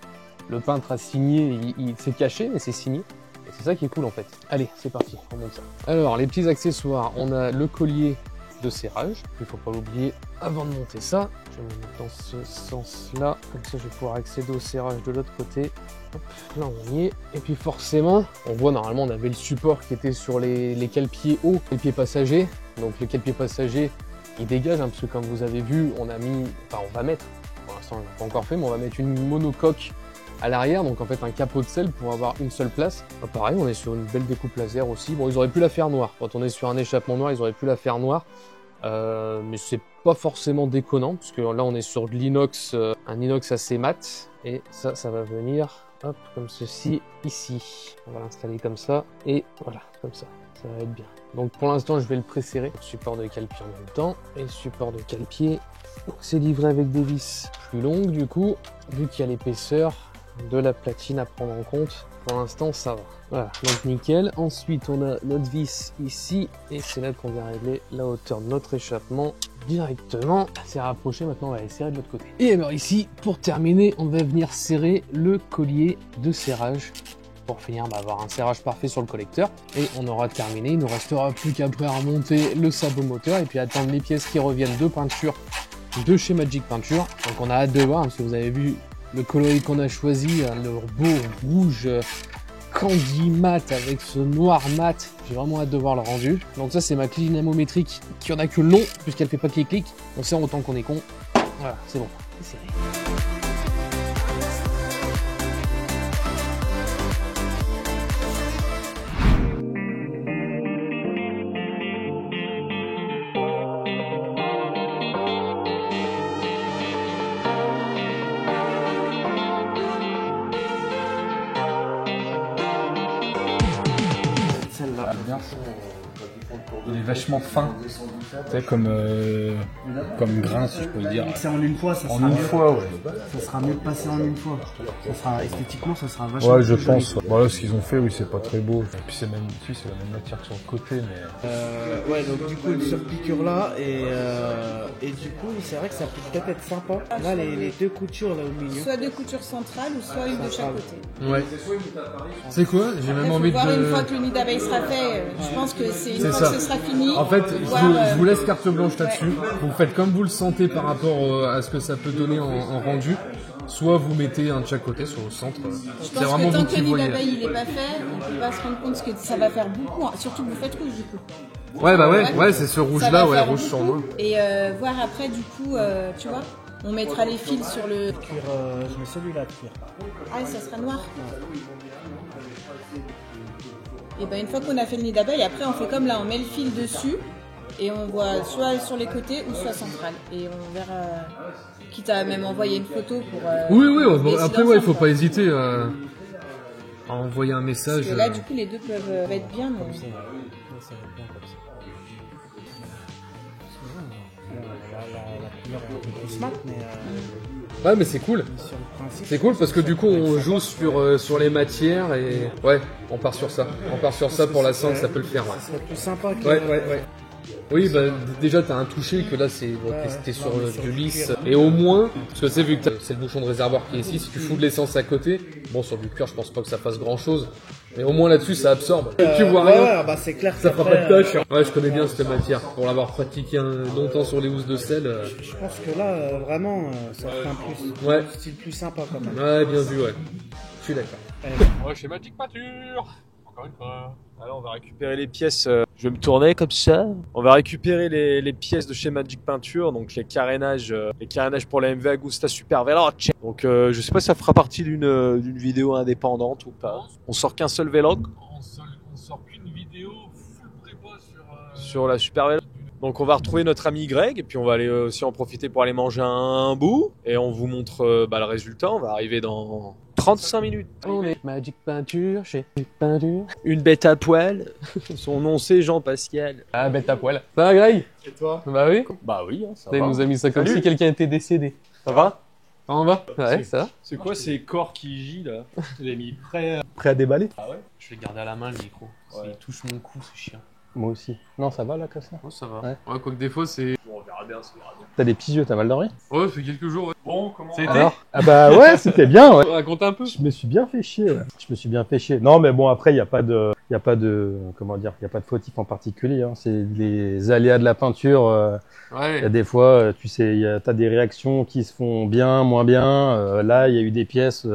Le peintre a signé, il s'est caché, mais c'est signé. Et c'est ça qui est cool en fait. Allez, c'est parti, on monte ça. Alors, les petits accessoires, on a le collier de serrage, il faut pas l'oublier avant de monter ça. Je vais me mettre dans ce sens-là, comme ça je vais pouvoir accéder au serrage de l'autre côté. Hop, là on y est. Et puis forcément, on voit normalement on avait le support qui était sur les cale-pieds hauts, les pieds passagers. Donc le cale-pied passager, il dégage, hein, parce que comme vous avez vu, on va mettre, pour l'instant on l'a pas encore fait, mais on va mettre une monocoque à l'arrière, donc en fait un capot de selle pour avoir une seule place. Bah, pareil, on est sur une belle découpe laser aussi. Bon, ils auraient pu la faire noire. Quand on est sur un échappement noir, ils auraient pu la faire noire. Mais c'est pas forcément déconnant, puisque là on est sur de l'inox, un inox assez mat. Et ça va venir, hop, comme ceci, ici. On va l'installer comme ça, et voilà, comme ça. Ça va être bien. Donc pour l'instant, je vais le préserrer. Support de cale-pied en même temps, et support de cale-pied. C'est livré avec des vis plus longues, du coup, vu qu'il y a l'épaisseur de la platine à prendre en compte. Pour l'instant, ça va. Voilà, donc nickel. Ensuite, on a notre vis ici, et c'est là qu'on vient régler la hauteur de notre échappement directement. C'est rapproché, maintenant on va aller serrer de l'autre côté. Et alors ici, pour terminer, on va venir serrer le collier de serrage. Pour finir, avoir un serrage parfait sur le collecteur. Et on aura terminé, il ne nous restera plus qu'après remonter le sabot moteur, et puis attendre les pièces qui reviennent de peinture de chez Magic Peinture. Donc on a hâte de voir, parce que vous avez vu le coloris qu'on a choisi, le beau rouge candy mat avec ce noir mat. J'ai vraiment hâte de voir le rendu. Donc ça, c'est ma clé dynamométrique qui en a que le long, puisqu'elle fait pas clic-clic. On serre autant qu'on est con. Voilà, c'est bon, c'est serré. il est vachement fin. Tu sais, comme grain, si je peux le dire. C'est en une fois, ça En sera une mieux. fois, ouais. Ça sera mieux passé en une fois. Ça sera esthétiquement, ça sera vachement Ouais, je plus joli. pense. Voilà, ce qu'ils ont fait, oui, c'est pas très beau. Et puis c'est même, si, c'est la même matière que sur le côté, mais. Ouais, donc du coup une surpiqûre là et du coup c'est vrai que ça peut peut-être être sympa. Là les deux coutures là au milieu. Soit deux coutures centrales ou soit une de chaque côté. Ouais. C'est quoi? J'ai même Il faut envie voir une fois de. que le nid d'abeille sera fait. Je pense que c'est une C'est fois ça. que ce sera fini. En fait, voir, je vous laisse carte blanche là-dessus. Vous faites comme vous le sentez par rapport à ce que ça peut donner en rendu. Soit vous mettez un de chaque côté sur le centre. Je C'est pense vraiment que tant vous que qui le nid voyez. d'abeille il est pas fait, on peut pas se rendre compte que ça va faire beaucoup. Surtout que vous faites rouge du coup. Ouais, bah ouais, c'est ce rouge Ça là, va ouais, faire rouge sur beaucoup. moi. Et voir après du coup, tu vois, on mettra les fils sur le. Cuir, je mets celui-là de cuir. Ah, ça sera noir. Et ben une fois qu'on a fait le nid d'abeille, après on fait comme là, on met le fil dessus et on voit soit sur les côtés ou soit central. Et on verra, quitte à même envoyer une photo pour. Oui, décider après, ouais, il faut ensemble, pas hésiter à envoyer un message. Parce que là, du coup, les deux peuvent être bien. Mais... Ça va bien comme ça. La couleur est un peu plus mat, mais Ouais, mais c'est cool. sur le principe. C'est cool parce que du coup, on joue sur les matières et. Ouais, on part sur ça. On part sur ça pour la sang, ça peut le faire. Ouais. Ça serait plus sympa que. Ouais. Oui, bah déjà t'as un touché que là c'est bon, t'es sur non, mais sur du le lisse cuir. et au moins parce que c'est vu que c'est le bouchon de réservoir qui est ici, si tu fous de l'essence à côté, bon sur du cuir je pense pas que ça fasse grand chose, mais au moins là-dessus ça absorbe. Tu vois rien, Ouais, bah c'est clair. ça fera pas qu'après, de tâche. Ouais, je connais bien cette matière pour l'avoir pratiqué longtemps sur les housses de sel. Je pense que là, vraiment, ça ferait un plus. Ouais. Un style plus sympa quand même. Ouais, bien vu, ouais. Je suis d'accord. Ouais, chez Magic Peinture. Encore une fois. Alors, on va récupérer les pièces. Je vais me tourner comme ça. On va récupérer les pièces de chez Magic Peinture, donc les carénages pour la MV Agusta Super Veloce. Donc, je sais pas si ça fera partie d'une vidéo indépendante ou pas. On sort qu'un seul Vlog. On sort qu'une vidéo full prépa sur la Super Veloce. Donc on va retrouver notre ami Greg et puis on va aller aussi en profiter pour aller manger un bout et on vous montre le résultat. On va arriver dans 35 minutes. On est Magic Peinture, chez Magic Peinture. Une bête à poil. Son nom c'est Jean-Pascal. Ah, bête à poil. Ça va, Greg? Et toi? Bah oui. Bah oui, ça Il nous a mis ça comme si quelqu'un était décédé. Ça va? On va? Ouais, ça va. C'est quoi ces corps qui gît là? Je l'ai mis prêt. Prêt à déballer? Ah ouais? Je vais garder à la main le micro. Ouais. Il touche mon cou, c'est chiant. Moi aussi. Non, ça va là comme ça. Oh, ça va. Ouais. Ouais, quoique des fois c'est. Bon, on verra bien, ça verra bien. T'as des petits yeux, t'as mal dormi? Ouais, ça fait quelques jours. Ouais. Bon, comment C'était Alors Ah bah ouais, c'était bien, ouais. Raconte un peu. Je me suis bien fait chier. Ouais. Je me suis bien fait chier. Non, mais bon, après, il n'y a pas de, comment dire, il y a pas de fautif en particulier. Hein. C'est les aléas de la peinture. Il y a Ouais. des fois, tu sais, t'as des réactions qui se font bien, moins bien. Là, il y a eu des pièces,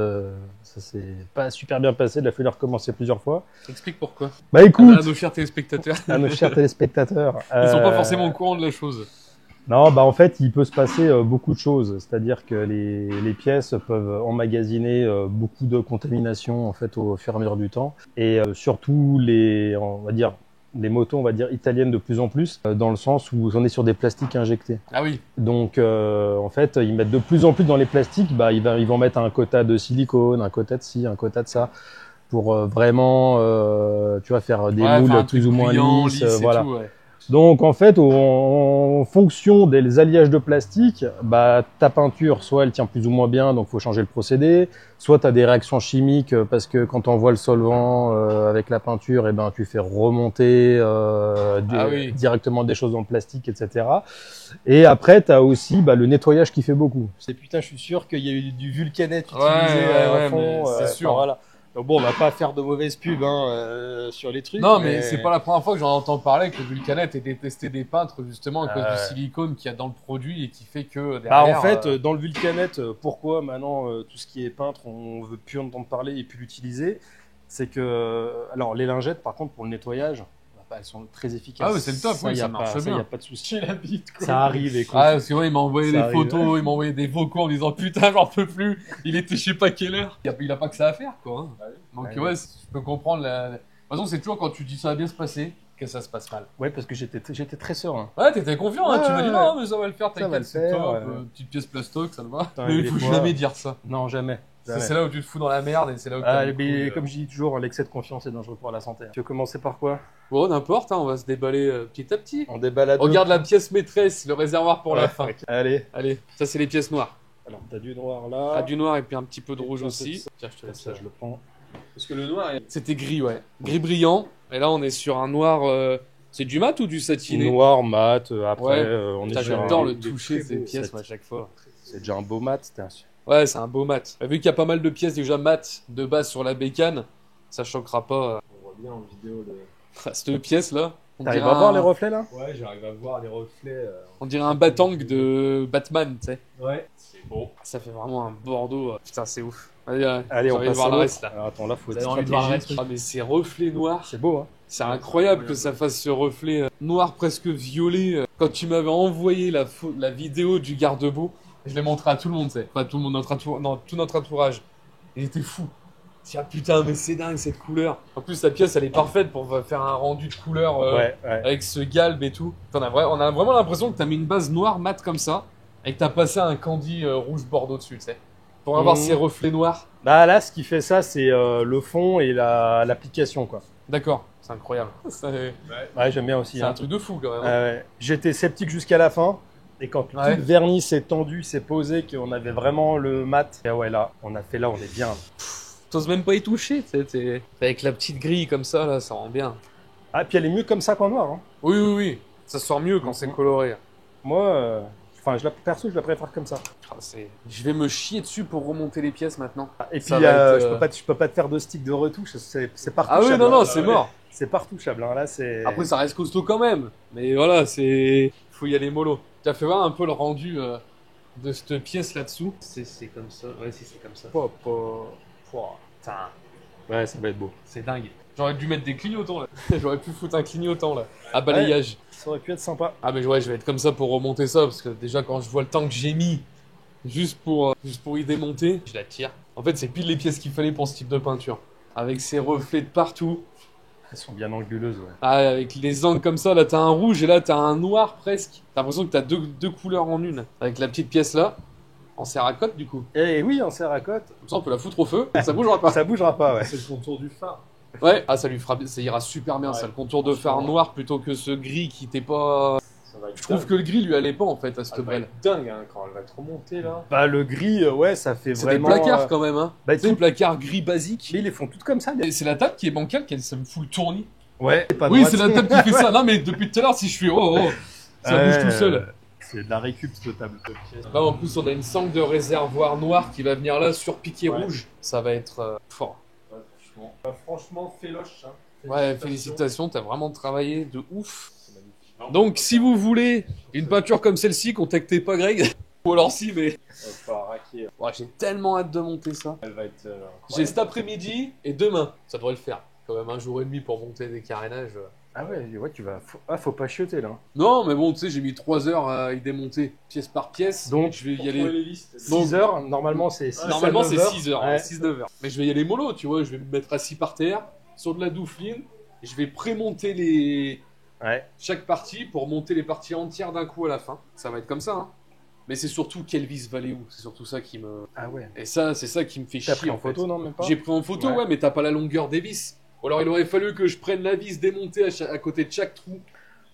ça s'est pas super bien passé. Il a fallu recommencer plusieurs fois. Explique pourquoi. Bah écoute, À nos chers téléspectateurs. à nos chers téléspectateurs. Ils sont pas forcément au courant de la chose. Non, bah en fait, il peut se passer beaucoup de choses. C'est-à-dire que les pièces peuvent emmagasiner beaucoup de contamination en fait au fur et à mesure du temps, et surtout on va dire les motos, on va dire italiennes de plus en plus, dans le sens où on est sur des plastiques injectés. Ah oui. Donc en fait, ils mettent de plus en plus dans les plastiques. Bah ils vont mettre un quota de silicone, un quota de ci, un quota de ça, pour vraiment, tu vois, faire des Ouais, moules faire un plus truc ou moins brillant, lisses, lisse et voilà. tout, ouais. Donc en fait, en fonction des alliages de plastique, bah ta peinture, soit elle tient plus ou moins bien, donc faut changer le procédé, soit tu as des réactions chimiques parce que quand on voit le solvant avec la peinture, et ben tu fais remonter Oui. directement des choses dans le plastique, etc. Et après, tu as aussi le nettoyage qui fait beaucoup. C'est putain, je suis sûr qu'il y a eu du vulcanette utilisé ouais, à fond. mais c'est sûr. enfin, voilà. Donc bon, on va pas faire de mauvaises pubs sur les trucs. Non, mais c'est pas la première fois que j'en entends parler que le vulcanette est détesté des peintres justement à cause du silicone qu'il y a dans le produit et qui fait que Bah derrière. en fait, dans le vulcanette, pourquoi maintenant tout ce qui est peintre, on veut plus entendre parler et plus l'utiliser, c'est que alors les lingettes, par contre, pour le nettoyage, elles sont très efficaces. Ah ouais, c'est le top, oui, y a ça marche pas, bien. y a pas de souci. la bite quoi. Ça arrive et Ah, parce que ouais, il m'a envoyé Ça des arrive. photos, il m'a envoyé des vocaux en disant putain, j'en peux plus. Il était je sais pas quelle heure. Il a pas que ça à faire, quoi. Hein. Donc Ouais. ouais, je peux comprendre. De toute façon, c'est toujours quand tu dis ça va bien se passer, que ça se passe mal. Ouais, parce que j'étais très serein. Ouais, t'étais confiant, hein, tu m'as dit Ouais. non, mais ça va le faire, Ça va t'inquiète, le c'est faire, top, ouais. petite pièce plastoc, ça le va. Putain, Mais et il des faut fois- jamais dire ça. Non, jamais. C'est là où tu te fous dans la merde et c'est là où Ah, t'as des mais couilles, comme je dis toujours, l'excès de confiance est dangereux pour la santé. Tu veux commencer par quoi? Bon, n'importe, hein, on va se déballer petit à petit. On déballe à deux. Regarde la pièce maîtresse, le réservoir pour la Ouais, fin. ok. Allez. Allez, ça c'est les pièces noires. Alors, t'as du noir là. Ah, du noir et puis un petit peu de Et rouge toi, aussi. c'est- Tiens, je te laisse Ça, ça. je le prends. Parce que le noir, C'était gris, ouais. Gris brillant. Et là, on est sur un noir. C'est du mat ou du satiné? Noir, mat, après, Ouais. on est Putain, sur j'adore un- le il est toucher très ces beau, pièces, ça. moi, à chaque fois. C'est déjà un beau mat, c'était un... Ouais, c'est un beau mat. Vu qu'il y a pas mal de pièces déjà mat de base sur la bécane, ça choquera pas. on voit bien en vidéo Cette pièce-là. On T'arrives dirait à voir un- les reflets là? Ouais, j'arrive à voir les reflets. On dirait un batang de Batman, tu sais. Ouais, c'est beau. Ça fait vraiment un Bordeaux. Putain, c'est ouf. Allez, Allez, j'ai on envie de passe voir à le l'autre. reste, là. Alors, attends, là, faut Vous être avez envie de voir le stratégique. reste. Ah, mais ces reflets noirs. C'est beau, hein? C'est incroyable que ça fasse ce reflet noir presque violet. Quand tu m'avais envoyé la vidéo du garde-boue, je l'ai montré à tout le monde, tu sais. Pas tout le monde, tout notre entourage. Il était fou. Tiens, putain, mais c'est dingue cette couleur. En plus, la pièce, elle est parfaite pour faire un rendu de couleur Ouais. avec ce galbe et tout. On a vraiment l'impression que t'as mis une base noire mat comme ça et que t'as passé un candy rouge bordeaux dessus, tu sais. Pour avoir Mhm. ces reflets noirs. Bah là, ce qui fait ça, c'est le fond et l'application, quoi. D'accord, c'est incroyable. C'est Ouais, j'aime bien aussi. un Hein. truc de fou quand même. Ouais. J'étais sceptique jusqu'à la fin. Et quand tout Ouais. le vernis s'est tendu, s'est posé, qu'on avait vraiment le mat, et ouais, là, on est bien. T'oses même pas y toucher, tu sais. Avec la petite grille comme ça, là, ça rend bien. Ah, puis elle est mieux comme ça qu'en noir. Hein. Oui, oui, oui. Ça sort mieux quand c'est coloré. Moi, perso, je la préfère comme ça. Ah, je vais me chier dessus pour remonter les pièces maintenant. Et puis, Ça va être, je peux pas te faire de stick de retouche, c'est Ah partouchable. oui, non, hein. non, c'est mort. C'est partouchable, hein. Là, c'est... Après, ça reste costaud quand même. Mais voilà, faut y aller mollo. Tu as fait voir un peu le rendu de cette pièce là-dessous. C'est comme ça. Ouais, si, c'est comme ça. Putain, Ouais, ça va être beau. c'est dingue. J'aurais dû mettre des clignotants là. J'aurais pu foutre un clignotant là. À balayage. Ça aurait pu être sympa. Ah, mais ouais, je vais être comme ça pour remonter ça. Parce que déjà, quand je vois le temps que j'ai mis juste pour y démonter, je la tire. En fait, c'est pile les pièces qu'il fallait pour ce type de peinture. Avec ses reflets de partout. Elles sont bien anguleuses, ouais. Ah, avec les angles comme ça, là t'as un rouge et là t'as un noir presque. T'as l'impression que t'as deux couleurs en une. Avec la petite pièce là, en céracote du coup. Et oui, en céracote, Comme ça on peut la foutre au feu, ça bougera pas. ça bougera pas, ouais. C'est le contour du phare. Ouais, ah ça lui fera, ça ira super bien ça, le contour de phare noir plutôt que ce gris qui était pas... Ça va être Je trouve que le gris lui allait pas en fait à cette elle va brelle. être dingue hein, quand elle va être remontée là. Bah, le gris, ouais, ça fait C'est des vraiment... placards quand même hein. Bah, C'est des tout- placards gris basiques. Mais ils les font toutes comme ça, les... Et c'est la table qui est bancale, ça me fout le tournis. Ouais, pas Oui, droite. c'est la table qui fait ça. Non mais depuis tout à l'heure si je fais ça bouge tout seul. C'est de la récup, cette table. Là, en plus, on a une sangle de réservoir noir qui va venir là sur piqué rouge. Ça va être fort. Franchement, féloche. Hein. Ouais, félicitations, t'as vraiment travaillé de ouf. Donc, si vous voulez une peinture comme celle-ci, contactez pas Greg. Ou alors si, mais... Elle va raquer. Ouais, j'ai tellement hâte de monter ça. Elle va être. J'ai cet après-midi et demain. Ça devrait le faire. Quand même un jour et demi pour monter des carénages. Ah ouais, tu vas... Faut pas chioter, là. Non, mais bon, tu sais, j'ai mis 3 heures à y démonter, pièce par pièce. Donc, je vais y Pour aller... trouver les listes. 6 heures, normalement, c'est 6 Normalement, c'est 6 heures, Ouais. 6-9 heures. Mais je vais y aller mollo, tu vois. Je vais me mettre assis par terre, sur de la doufline. Et je vais prémonter Ouais. chaque partie pour monter les parties entières d'un coup à la fin. Ça va être comme ça, hein. Mais c'est surtout quel vis va aller où. C'est surtout ça qui me... Ah ouais. Et ça, c'est ça qui me fait T'as chier, pris en fait. photo, non, même pas? J'ai pris en photo, Ouais. ouais, mais t'as pas la longueur des vis. Ou alors il aurait fallu que je prenne la vis démontée à côté de chaque trou.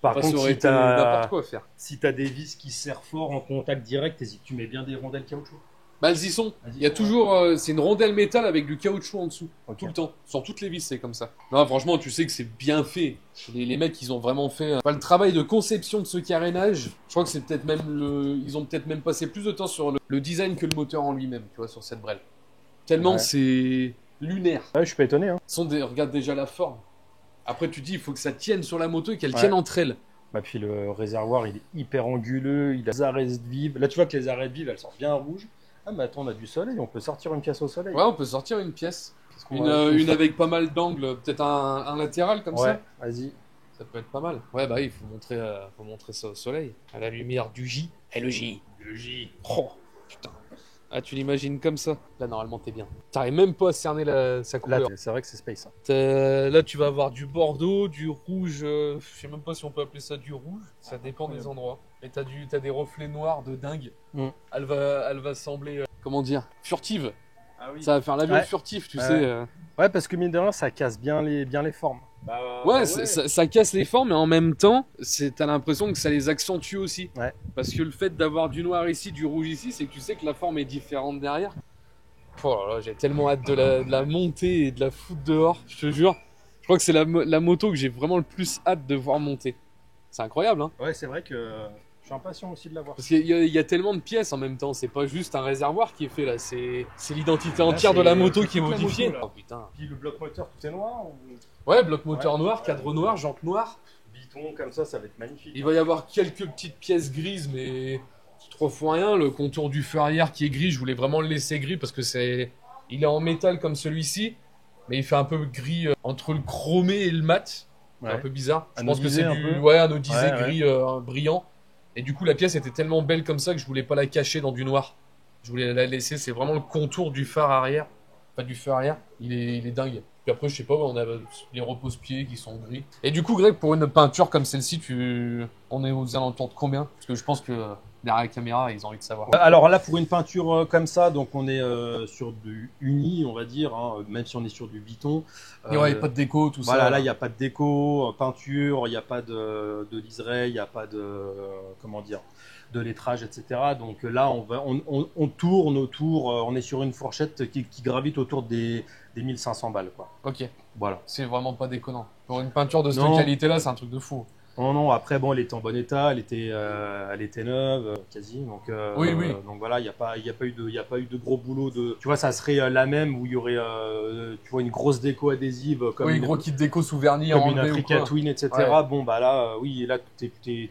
Par Enfin, ça contre, aurait si été n'importe t'as... quoi à faire. Si t'as des vis qui serrent fort en contact direct, tu mets bien des rondelles caoutchouc. Bah, elles y sont. Vas-y. Il y a toujours... c'est une rondelle métal avec du caoutchouc en dessous. Ok. Tout le temps. Sur toutes les vis, c'est comme ça. Non, franchement, tu sais que c'est bien fait. Les mecs, ils ont vraiment fait... Enfin, le travail de conception de ce carénage, je crois que c'est peut-être même Ils ont peut-être même passé plus de temps sur le design que le moteur en lui-même, tu vois, sur cette brelle. Tellement Ouais. c'est lunaire. Ouais, je suis pas étonné, hein. Regarde déjà la forme. Après, tu dis, il faut que ça tienne sur la moto et qu'elle Ouais. tienne entre elles. Bah, puis le réservoir, il est hyper anguleux, il a des arêtes vives. Là, tu vois que les arêtes vives, elles sont bien rouges. Ah, mais attends, on a du soleil, on peut sortir une pièce au soleil. Ouais, on peut sortir une pièce. Qu'est-ce qu'on Une, va- une avec pas mal d'angles, peut-être un latéral comme Ouais, ça. vas-y. Ça peut être pas mal. Ouais, bah il faut montrer ça au soleil. À la lumière du J. Et le J. Le J. Oh, putain. Ah, tu l'imagines comme ça. Là, normalement, t'es bien. T'arrives même pas à cerner sa couleur. Là, c'est vrai que c'est space. Hein. Là, tu vas avoir du bordeaux, du rouge. Je sais même pas si on peut appeler ça du rouge. Ça dépend des endroits. Et t'as des reflets noirs de dingue. Elle va sembler, comment dire, furtive. Ah oui. Ça va faire l'avion furtif, tu sais. Ouais, parce que mine de rien, ça casse bien les formes. Ouais, ça casse les formes, mais en même temps, t'as l'impression que ça les accentue aussi. Ouais. Parce que le fait d'avoir du noir ici, du rouge ici, c'est que tu sais que la forme est différente derrière. Oh là là, j'ai tellement hâte de la monter et de la foutre dehors, je te jure. Je crois que c'est la moto que j'ai vraiment le plus hâte de voir monter. C'est incroyable, hein. Ouais, c'est vrai que je suis impatient aussi de la voir. Parce qu'il y a tellement de pièces en même temps, c'est pas juste un réservoir qui est fait là, c'est l'identité entière de la moto qui est modifiée. Moto, oh putain. Puis le bloc moteur, tout est noir ou... Ouais, bloc moteur noir, cadre noir, jantes noires. Biton comme ça va être magnifique. Il va y avoir quelques petites pièces grises, mais trop fois rien. Le contour du feu arrière qui est gris, je voulais vraiment le laisser gris parce que il est en métal comme celui-ci, mais il fait un peu gris entre le chromé et le mat. C'est un peu bizarre. Je pense que c'est du anodisé gris brillant. Et du coup, la pièce était tellement belle comme ça que je voulais pas la cacher dans du noir. Je voulais la laisser. C'est vraiment le contour du phare arrière. Enfin, du feu arrière. Il est dingue. Puis après, je sais pas, on a les repose-pieds qui sont gris. Et du coup, Greg, pour une peinture comme celle-ci, on est aux alentours de combien? Parce que je pense que derrière la caméra, ils ont envie de savoir. Alors là, pour une peinture comme ça, donc on est sur du uni, on va dire, hein, même si on est sur du biton. Il n'y a pas de déco, tout ça. Voilà, là, il n'y a pas de déco, peinture, il n'y a pas de liseré, il n'y a pas de, comment dire, de lettrage, etc. Donc là, on tourne autour, on est sur une fourchette qui gravite autour des 1500 balles, quoi. Ok. Voilà. C'est vraiment pas déconnant. Pour une peinture de cette qualité-là, c'est un truc de fou. Non, après, bon, elle était en bon état, elle était neuve, quasi. Donc, oui. Donc voilà, il n'y a pas eu de gros boulot de. Tu vois, ça serait la même où il y aurait, tu vois, une grosse déco adhésive comme gros kit déco sous vernis comme en une Africa Twin, etc. Ouais. Bon, bah là, oui, là, t'es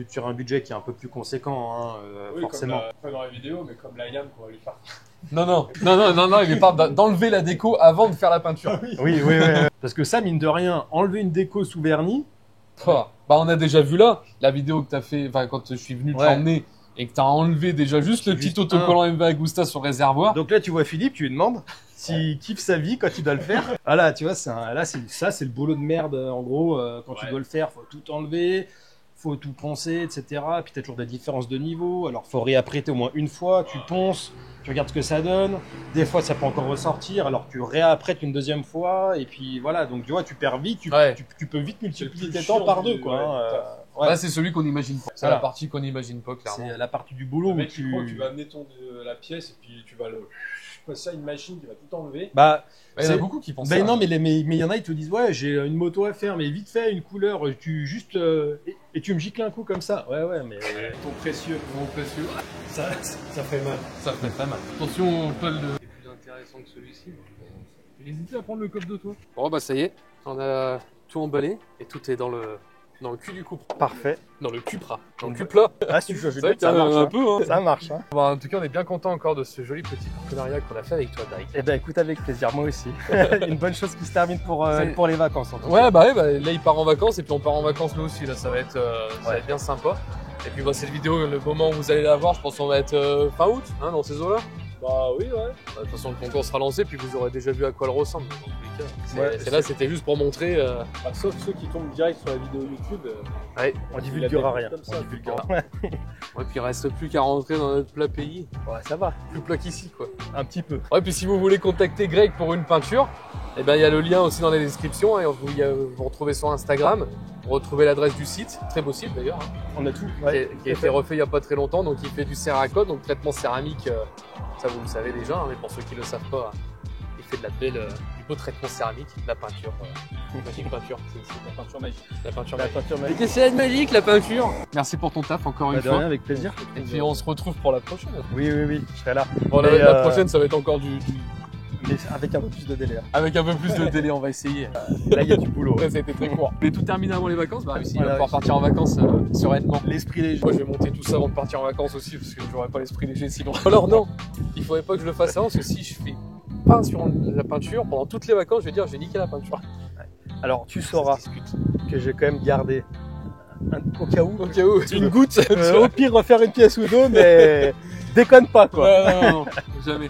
sur un budget qui est un peu plus conséquent, hein, forcément. Pas dans la vidéo, mais comme la Yam qu'on va lui faire. Non, il lui parle d'enlever la déco avant de faire la peinture. Oui. Parce que ça, mine de rien, enlever une déco sous vernis. Bah, on a déjà vu là, la vidéo que t'as fait, enfin, quand je suis venu te l'emmener et que t'as enlevé déjà juste le petit autocollant MV Agusta sur réservoir. Donc là, tu vois Philippe, tu lui demandes s'il kiffe sa vie quand il doit le faire. Voilà, tu vois, c'est le boulot de merde, en gros, quand tu dois le faire, faut tout enlever. Faut tout poncer, etc. Puis t'as toujours des différences de niveau. Alors faut réapprêter au moins une fois. Tu ponces, tu regardes ce que ça donne. Des fois ça peut encore ressortir. Alors tu réapprêtes une deuxième fois. Et puis voilà. Donc tu vois, tu perds vite. Tu peux vite multiplier tes temps par deux, quoi. Là c'est celui qu'on n'imagine pas. C'est la partie qu'on n'imagine pas, clairement. C'est la partie du boulot où tu crois que tu vas amener la pièce et puis tu vas passer à une machine qui va tout enlever. Il y en a beaucoup qui pensent ça. Non, mais il y en a, ils te disent, ouais, j'ai une moto à faire, mais vite fait, une couleur, et tu me gicles un coup comme ça. Ouais, mais. Ton précieux. Ça fait mal. Ça fait pas mal. Attention, Paul, c'est plus intéressant que celui-ci. J'ai hésité à prendre le coffre de toi. Bon, bah, ça y est, on a tout emballé et tout est dans le cul du couple. Parfait. Dans le cupra. Dans le cupla. Ah, si tu veux, ça marche un peu, hein. Ça marche, hein. Bon, en tout cas, on est bien content encore de ce joli petit partenariat qu'on a fait avec toi, Greg. Eh ben, écoute, avec plaisir, moi aussi. Une bonne chose qui se termine pour les vacances, en tout cas. Ouais, bah, là, il part en vacances et puis on part en vacances nous aussi. Là, ça va être bien sympa. Et puis, cette vidéo, le moment où vous allez la voir, je pense qu'on va être fin août, hein, dans ces eaux-là. Bah oui, De toute façon, le concours sera lancé, puis vous aurez déjà vu à quoi elle ressemble. Dans tous les cas. Là, c'était juste pour montrer. Sauf ceux qui tombent direct sur la vidéo YouTube. On divulguera rien. Ouais, puis il reste plus qu'à rentrer dans notre plat pays. Ouais, ça va. Plus plat qu'ici, quoi. Un petit peu. Ouais, puis si vous voulez contacter Greg pour une peinture, eh ben, il y a le lien aussi dans la description. Et vous retrouvez sur Instagram. Vous retrouvez l'adresse du site. Très beau site d'ailleurs. On a tout. Qui a été refait il n'y a pas très longtemps. Donc, il fait du céracone, donc traitement céramique. Ça, vous le savez déjà, hein, mais pour ceux qui ne le savent pas, il fait de la belle, du beau traitement céramique, de la peinture. Magique peinture, c'est la peinture magique. La peinture magique. Et c'est magique, la peinture. Merci pour ton taf encore une fois. Rien, avec plaisir. Et puis on se retrouve pour la prochaine. Oui, je serai là. Bon, la prochaine, ça va être encore mais avec un peu plus de délai. Avec un peu plus de délai, on va essayer. Là, il y a du boulot. Ça a été très court. Mais tout terminé avant les vacances, bah il va pouvoir partir en vacances sereinement. L'esprit léger. Moi, je vais monter tout ça avant de partir en vacances aussi, parce que j'aurais pas l'esprit léger sinon. Alors non, il faudrait pas que je le fasse avant, parce que si je fais pas sur la peinture, pendant toutes les vacances, je vais dire j'ai niqué la peinture. Alors, tu sauras que j'ai quand même gardé au cas où. Au cas où. Une goutte. Au pire, refaire une pièce ou deux, mais déconne pas, quoi. Non, jamais.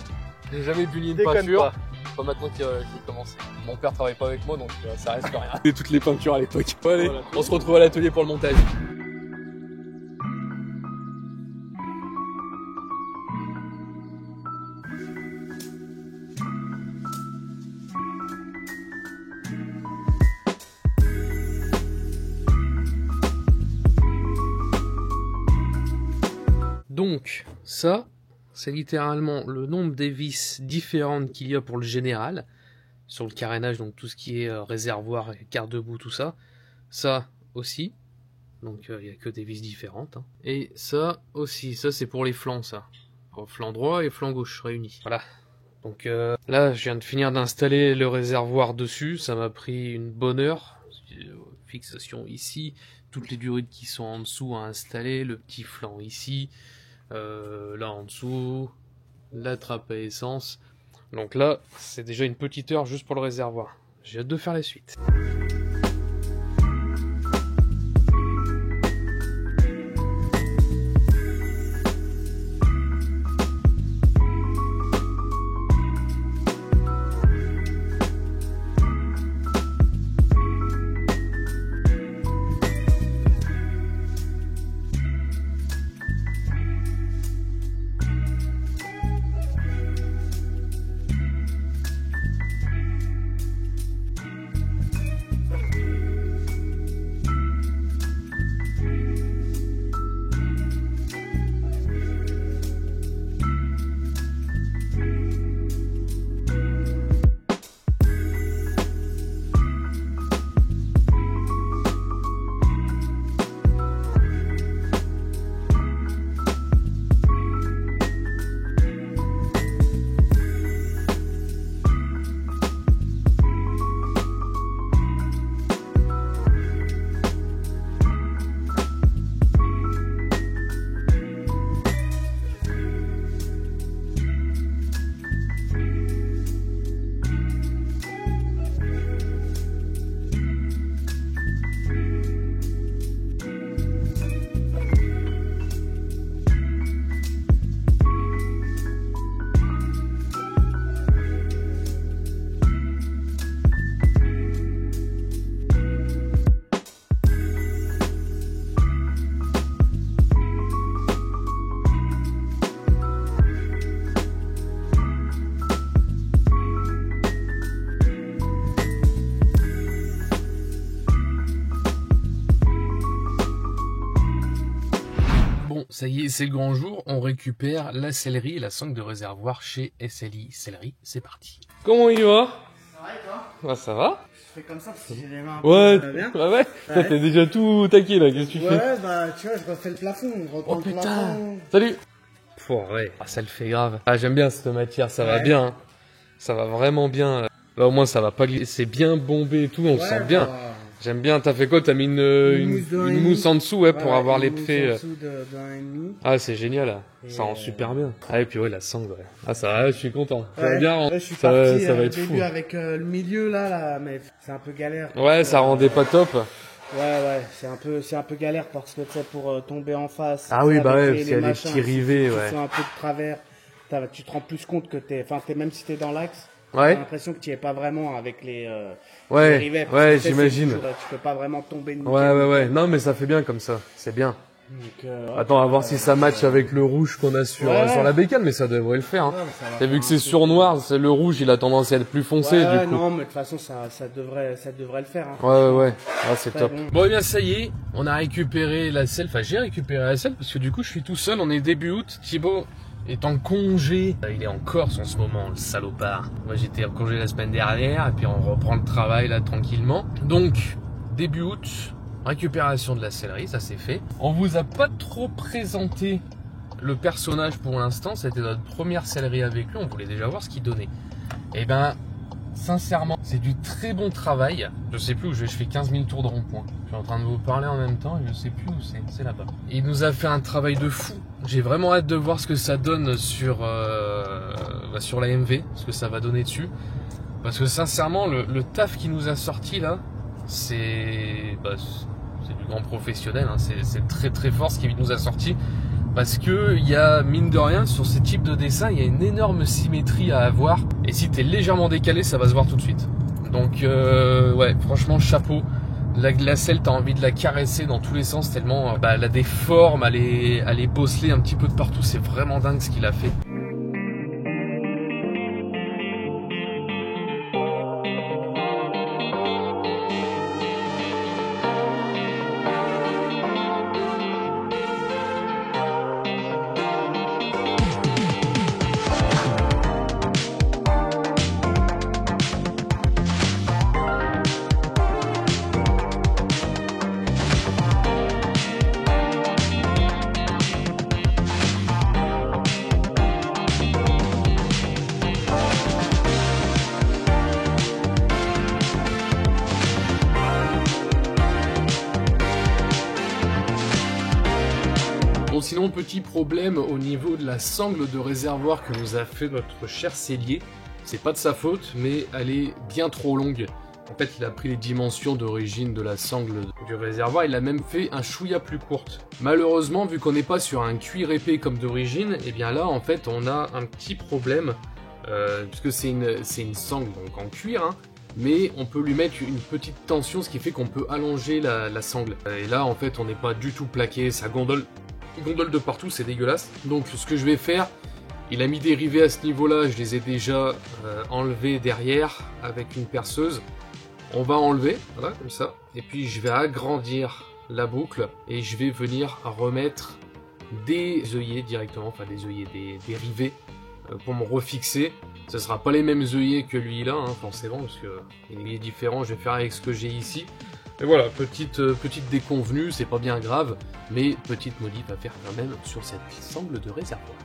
J'ai jamais bu ni une Déconne peinture. pas. Pas maintenant qu'il commence. Mon père travaille pas avec moi, donc ça reste rien. Et toutes les peintures à l'époque. Bon, allez, Voilà. on se retrouve à l'atelier pour le montage. Donc, ça, c'est littéralement le nombre des vis différentes qu'il y a pour le général, sur le carénage, donc tout ce qui est réservoir, garde-boue, tout ça. Ça aussi, donc il n'y a que des vis différentes. Hein. Et ça aussi, ça c'est pour les flancs, ça. Pour flanc droit et flanc gauche réunis. Voilà. Donc là, je viens de finir d'installer le réservoir dessus, ça m'a pris une bonne heure. Fixation ici, toutes les durites qui sont en dessous à installer, le petit flanc ici. Là en dessous, la trappe à essence. Donc là, c'est déjà une petite heure juste pour le réservoir. J'ai hâte de faire la suite. Bon, ça y est, c'est le grand jour. On récupère la sellerie et la sangle de réservoir chez SLI Sellerie. C'est parti. Comment il va? Ça va et toi? Bah ça va. Je fais comme ça parce que j'ai les mains un Ouais, peu bien. bah ouais. Toi, t'es déjà tout taqué là, qu'est-ce que tu fais? Ouais, bah tu vois, je refais le plafond. On reprend Oh le putain. plafond. Salut. Ouais. Ah, ça le fait grave. Ah, j'aime bien cette matière, ça va bien. Hein. Ça va vraiment bien. Là au moins ça va pas glisser. C'est bien bombé et tout, on sent bien. Bah, J'aime bien, t'as fait quoi? T'as mis une mousse en dessous, ouais, pour avoir les faits. faits. Ah, c'est génial, ça rend super bien. Ah, et puis ouais, la sangle, ouais. Ah, ça va, je suis content. Ça va bien, je suis ça parti va au être fou. début avec le milieu là, mais c'est un peu galère. Ouais, ça rendait pas top. Ouais, c'est un peu galère parce que tu sais, pour tomber en face. Ah oui, bah ouais, parce les qu'il y a des machins, petits rivets, si ouais. tu fais un peu de travers, tu te rends plus compte que même si t'es dans l'axe, Ouais. t'as l'impression que tu y es pas vraiment avec les Ouais, rivets. Parce ouais, que, tu sais, j'imagine. tu peux pas vraiment tomber. Ouais. Non, mais ça fait bien comme ça. C'est bien. Donc, Attends, on va voir si ça match avec le rouge qu'on a sur la bécane, mais ça devrait le faire. Hein. T'as vu que c'est sur noir, c'est le rouge, il a tendance à être plus foncé, du coup. Non, mais de toute façon, ça devrait le faire. Hein. Ouais. Ah, c'est top. Bon, eh bien, ça y est, on a récupéré la selle. Enfin, j'ai récupéré la selle parce que du coup, je suis tout seul. On est début août. Thibaut est en congé. Il est en Corse en ce moment, le salopard. Moi, j'étais en congé la semaine dernière et puis on reprend le travail là tranquillement. Donc, début août, récupération de la sellerie, ça c'est fait. On vous a pas trop présenté le personnage pour l'instant. C'était notre première sellerie avec lui. On voulait déjà voir ce qu'il donnait. Et ben, sincèrement, c'est du très bon travail. Je sais plus où je vais, je fais 15 000 tours de rond-point. Je suis en train de vous parler en même temps et je sais plus où c'est là-bas. Il nous a fait un travail de fou. J'ai vraiment hâte de voir ce que ça donne sur la MV, ce que ça va donner dessus. Parce que sincèrement, le taf qu'il nous a sorti là, c'est du plus grand professionnel, hein. C'est très très fort ce qu'il nous a sorti. Parce que il y a, mine de rien, sur ce type de dessin, il y a une énorme symétrie à avoir. Et si t'es légèrement décalé, ça va se voir tout de suite. Donc ouais, franchement, chapeau. La glacelle, t'as envie de la caresser dans tous les sens tellement elle a des formes, elle est bosselée un petit peu de partout. C'est vraiment dingue ce qu'il a fait. Bon, sinon, petit problème au niveau de la sangle de réservoir que nous a fait notre cher sellier. C'est pas de sa faute, mais elle est bien trop longue. En fait, il a pris les dimensions d'origine de la sangle du réservoir, il a même fait un chouïa plus courte. Malheureusement, vu qu'on n'est pas sur un cuir épais comme d'origine, et bien là, en fait, on a un petit problème, puisque c'est une sangle donc en cuir, hein, mais on peut lui mettre une petite tension, ce qui fait qu'on peut allonger la sangle. Et là, en fait, on n'est pas du tout plaqué, ça gondole de partout, c'est dégueulasse. Donc ce que je vais faire, il a mis des rivets à ce niveau-là, je les ai déjà enlevés derrière avec une perceuse. On va enlever, voilà, comme ça. Et puis je vais agrandir la boucle et je vais venir remettre des œillets directement, enfin des œillets, des rivets pour me refixer. Ce sera pas les mêmes œillets que lui là, hein, forcément, parce que il est différent, je vais faire avec ce que j'ai ici. Et voilà, petite déconvenue, c'est pas bien grave, mais petite modif à faire quand même sur cette sangle de réservoir.